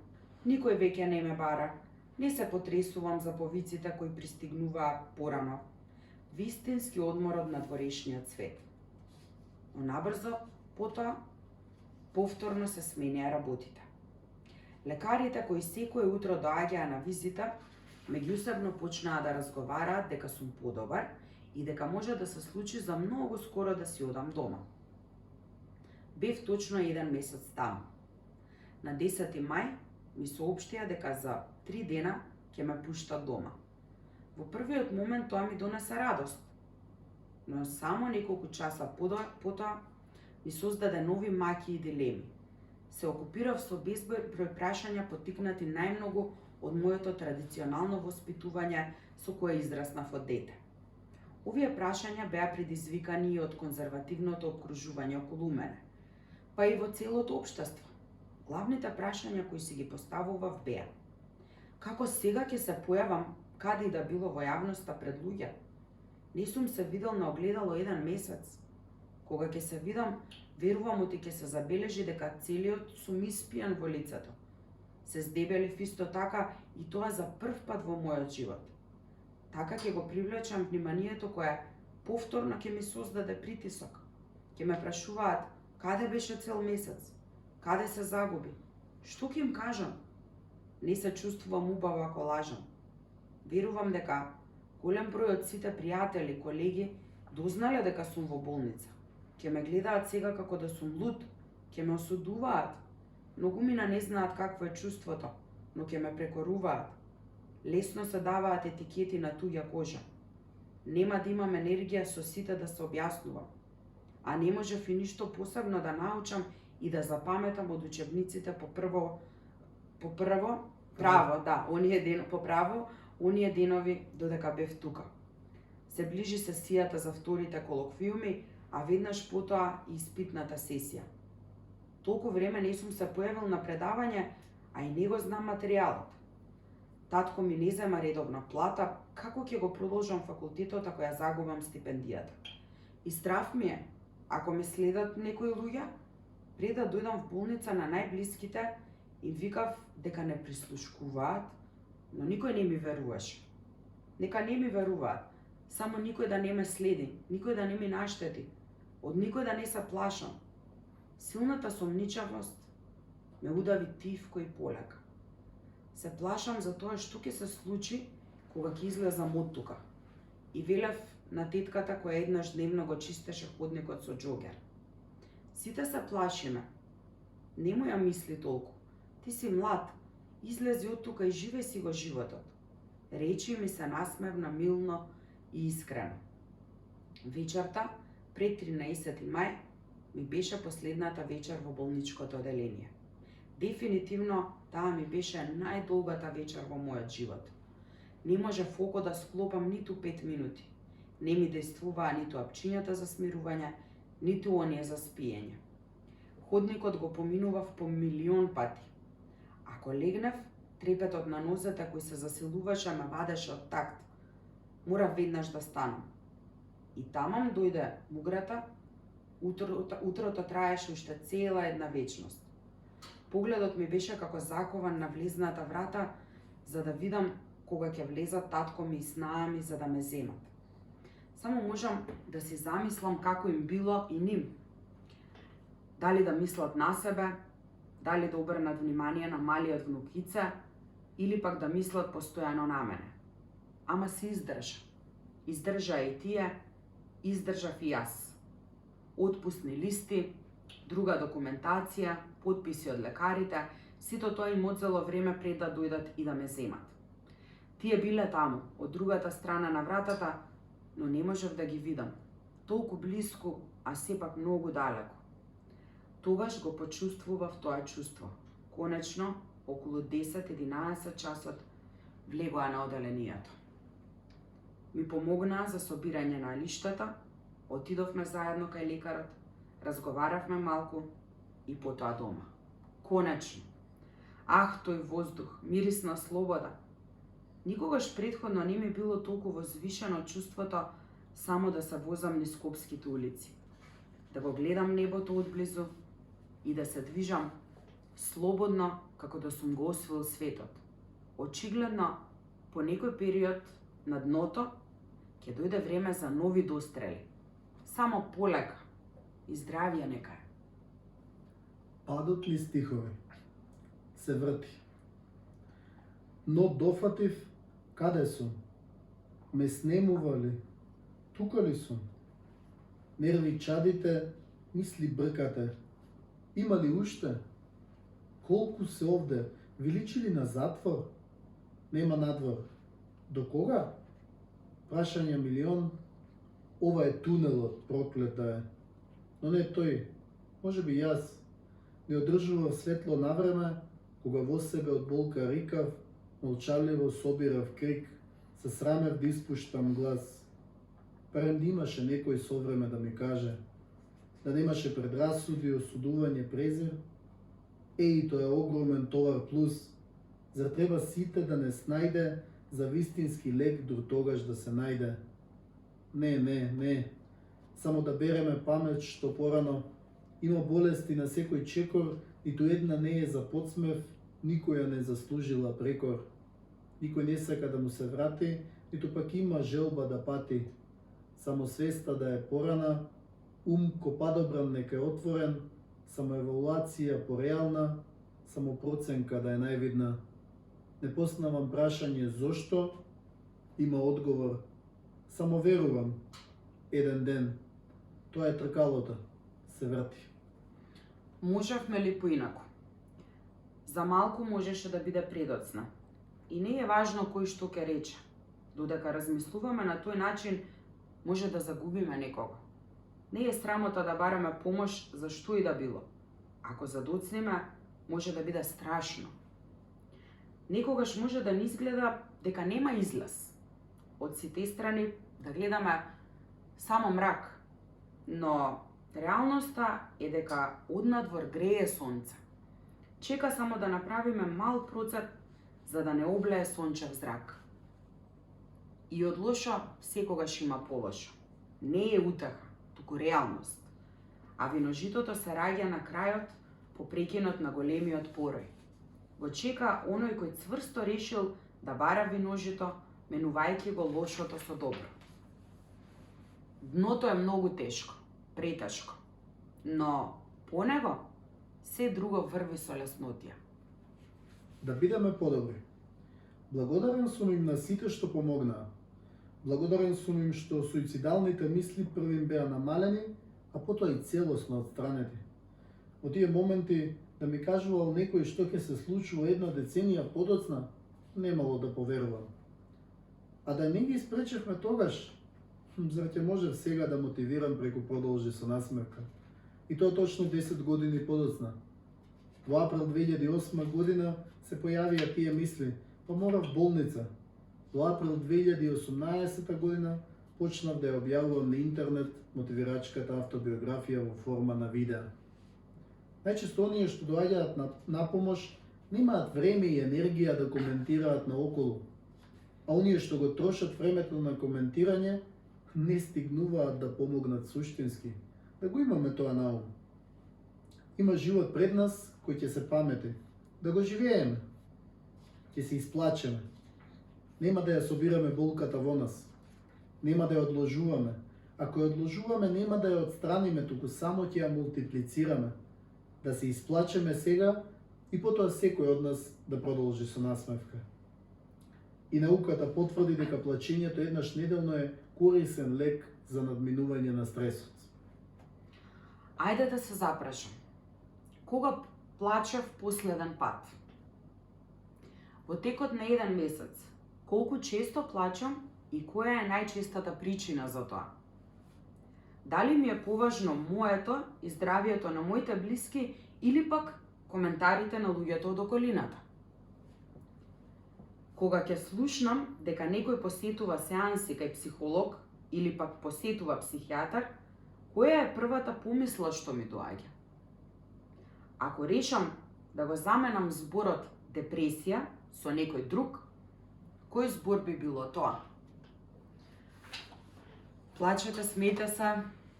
Никој веќе не ме бара. Не се потресувам за повиците кои пристигнуваа порано. Вистински одмор од надворешниот свет. Но набрзо, потоа, повторно се сменија работите. Лекарите кои секој утро доаѓаа на визита, меѓусебно почнаа да разговараат дека сум подобар и дека може да се случи за многу скоро да си одам дома. Бев точно 1 месец таму. На 10 мај ми соопштија дека за 3 дена ќе ме пуштат дома. Во првиот момент тоа ми донесе радост, но само неколку часа потоа ми создаде нови маки и дилеми. Се окупирав со безброј прашања поттикнати најмногу од моето традиционално воспитување со кое израснав од дете. Овие прашања беа предизвикани и од конзервативното обкружување околу мене, па и во целото општество. Главните прашања кои си ги поставував беа: како сега ќе се појавам каде и да било во јавноста пред луѓе? Не сум се видел на огледало 1 месец. Кога ќе се видам, верувам оти ќе се забележи дека целиот сум испијан во лицето. Се здебелив исто така и тоа за прв пат во мојот живот. Така ќе го привлечам вниманието кое повторно ќе ми создаде притисок. Ќе ме прашуваат каде беше цел месец, каде се загуби, што ќе им кажам? Не се чувствувам убаво ако лажам. Верувам дека голем број од сите пријатели, колеги дознале дека сум во болница. Ќе ме гледаат сега како да сум луд, ќе ме осудуваат. Многумина не знаат какво е чувството, но ќе ме прекоруваат. Лесно се даваат етикети на туѓа кожа. Нема да имам енергија со сите да се објаснувам. А не можев и ништо посебно да научам и да запаметам од учебниците по право, оние денови додека бев тука. Се ближи сесијата за вторите колоквиуми, а веднаш потоа и испитната сесија. Толку време не сум се појавил на предавање, а и не го знам материјалот. Татко ми не зема редовна плата, како ќе го продолжам факултетот ако ја загубам стипендијата? И страв ми е, ако ме следат некои луѓе, пред да дојдам в болница на најблиските, им викав дека не прислушкуваат, но никој не ми веруваше. Нека не ми веруваат, само никој да не ме следи, никој да не ми наштети, од никој да не се плашам. Силната сомничавост ме удави тивко и полека. Се плашам за тоа што ќе се случи кога ќе излезам од тука. И велев на тетката која еднаш дневно го чистеше ходникот со џогер: сите се плашиме. Немој ја мисли толку. Ти си млад, излези од тука и живеј си го животот. Речи ми се насмевна милно и искрено. Вечерта, пред 13 мај, ми беше последната вечер во болничкото оделение. Дефинитивно, таа ми беше најдолгата вечер во мојот живот. Не можев око да склопам ниту 5 минути. Не ми действуваа ниту апчињата за смирување, ниту оние за спиење. Ходникот го поминував по милион пати. Ако легнев, трепетот на нозете кој се засилуваше ме вадеше од такт. Морав веднаш да станам. И тамам дојде муграта, утрото траеше уште цела една вечност. Погледот ми беше како закован на влезната врата, за да видам кога ќе влезат татко ми и снаа ми за да ме земат. Само можам да си замислам како им било и ним. Дали да мислат на себе, дали да обрнат внимание на малиот внукице, или пак да мислат постојано на мене. Ама се издржа. Издржа и тие, издржав и јас. Отпусни листи, друга документација, потписи од лекарите, сето тоа им одзело време пред да дојдат и да ме земат. Тие биле таму, од другата страна на вратата, но не можев да ги видам. Толку блиску, а сепак многу далеко. Тогаш го почувствував тоа чувство. Конечно, околу 10-11 часот влегоа на оделението. Ми помогнаа за собирање на лиштата, отидовме заедно кај лекарот, разговаравме малку и потоа дома. Конечно. Ах, тој воздух, мирис на слобода. Никогаш предходно не ми било толку возвишено чувството само да се возам низ скопските улици, да го гледам небото одблизу и да се движам слободно како да сум го освоил светот. Очигледно, по некој период на дното ќе дојде време за нови дострели. Само полека и здравје нека е. Падот ни стихови се врти. Но дофатив каде сум? Ме снемува ли? Тука ли сум? Нерви чадите, мисли бркате. Има ли уште? Колку се овде? Ви личи ли на затвор? Нема надвор. До кога? Прашање милион. Ова е тунелот, проклет да е. Но не тој. Може би јас. Не одржував светло на време, кога во себе од болка рикав, молчаливо собирав крик, се срамев да испуштам глас. Барем да имаше некој со време да ми каже, да немаше предрасуди, осудување, презир. Еј, тоа е огромен товар плюс. Зар треба сите да не снајде за вистински лек дур тогаш да се најде? Не. Само да береме памет што порано. Има болести на секој чекор, ниту една не е за подсмев, никоја не заслужила прекор. Никој не сака да му се врати, ниту пак има желба да пати. Само свеста да е порана, ум ко падобран нека е отворен, само евалуација пореална, само проценка да е највидна. Не поснавам прашање зошто, има одговор. Само верувам, еден ден, тоа е тркалото, се врати. Можевме ли поинаку? За малку можеше да биде предоцна. И не е важно кој што ќе рече. Додека размислуваме на тој начин, може да загубиме некого. Не е срамота да бараме помош за што и да било. Ако задоцнеме, може да биде страшно. Некогаш може да ни изгледа дека нема излаз. Од сите страни да гледаме само мрак. Но реалноста е дека однадвор грее сонце. Чека само да направиме мал процеп за да не облее сончев зрак. И од лошо секогаш има полошо. Не е утеха, туку реалност. А виножитото се раѓа на крајот по прекинот на големиот порој. Го чека оној кој цврсто решил да бара виножито, менувајќи го лошото со добро. Дното е многу тешко, претешко, но по него се друго врви со леснотија. Да бидеме подобри. Благодарен сум им на сите што помогнаа. Благодарен сум им што суицидалните мисли првим беа намалени, а потоа и целосно отстранети. Во тие моменти да ми кажувал некој што ќе се случува една деценија подоцна, немало да поверувам. А да не ги спречевме тогаш, зар ќе можев сега да мотивирам преку продолжи со насмевка. И тоа точно 10 години подоцна. Во април 2008 година се појавија тие мисли, па морав болница. Во април 2018 година почнав да ја објавувам на интернет мотивирачката автобиографија во форма на видео. Најчесто оние што доаѓаат на помош немаат време и енергија да коментираат наоколу, а оние што го трошат времето на коментирање не стигнуваат да помогнат суштински. Да го имаме тоа на ум. Има живот пред нас кој ќе се памети. Да го живееме. Ќе се исплачеме. Нема да ја собираме болката во нас. Нема да ја одложуваме. Ако ја одложуваме, нема да ја отстраниме, туку само ќе ја мултиплицираме. Да се исплачеме сега и потоа секој од нас да продолжи со насмевка. И науката потврди дека плачењето еднаш неделно е корисен лек за надминување на стресот. Ајде да се запрашам. Кога плачев последен пат? Во текот на еден месец, колку често плачам и која е најчестата причина за тоа? Дали ми е поважно моето и здравието на моите блиски или пак коментарите на луѓето од околината? Кога ќе слушнам дека некој посетува сеанси кај психолог или пак посетува психијатар, која е првата помисла што ми доаѓа? Ако решам да го заменам зборот депресија со некој друг, Кој збор би било тоа? Плачете, смејте се,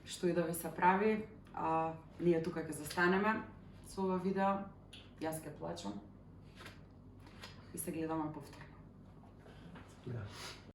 што и да ви се прави, а ние тука ќе застанеме со ова видео, јас ќе плачам и се гледаме повторно. Да.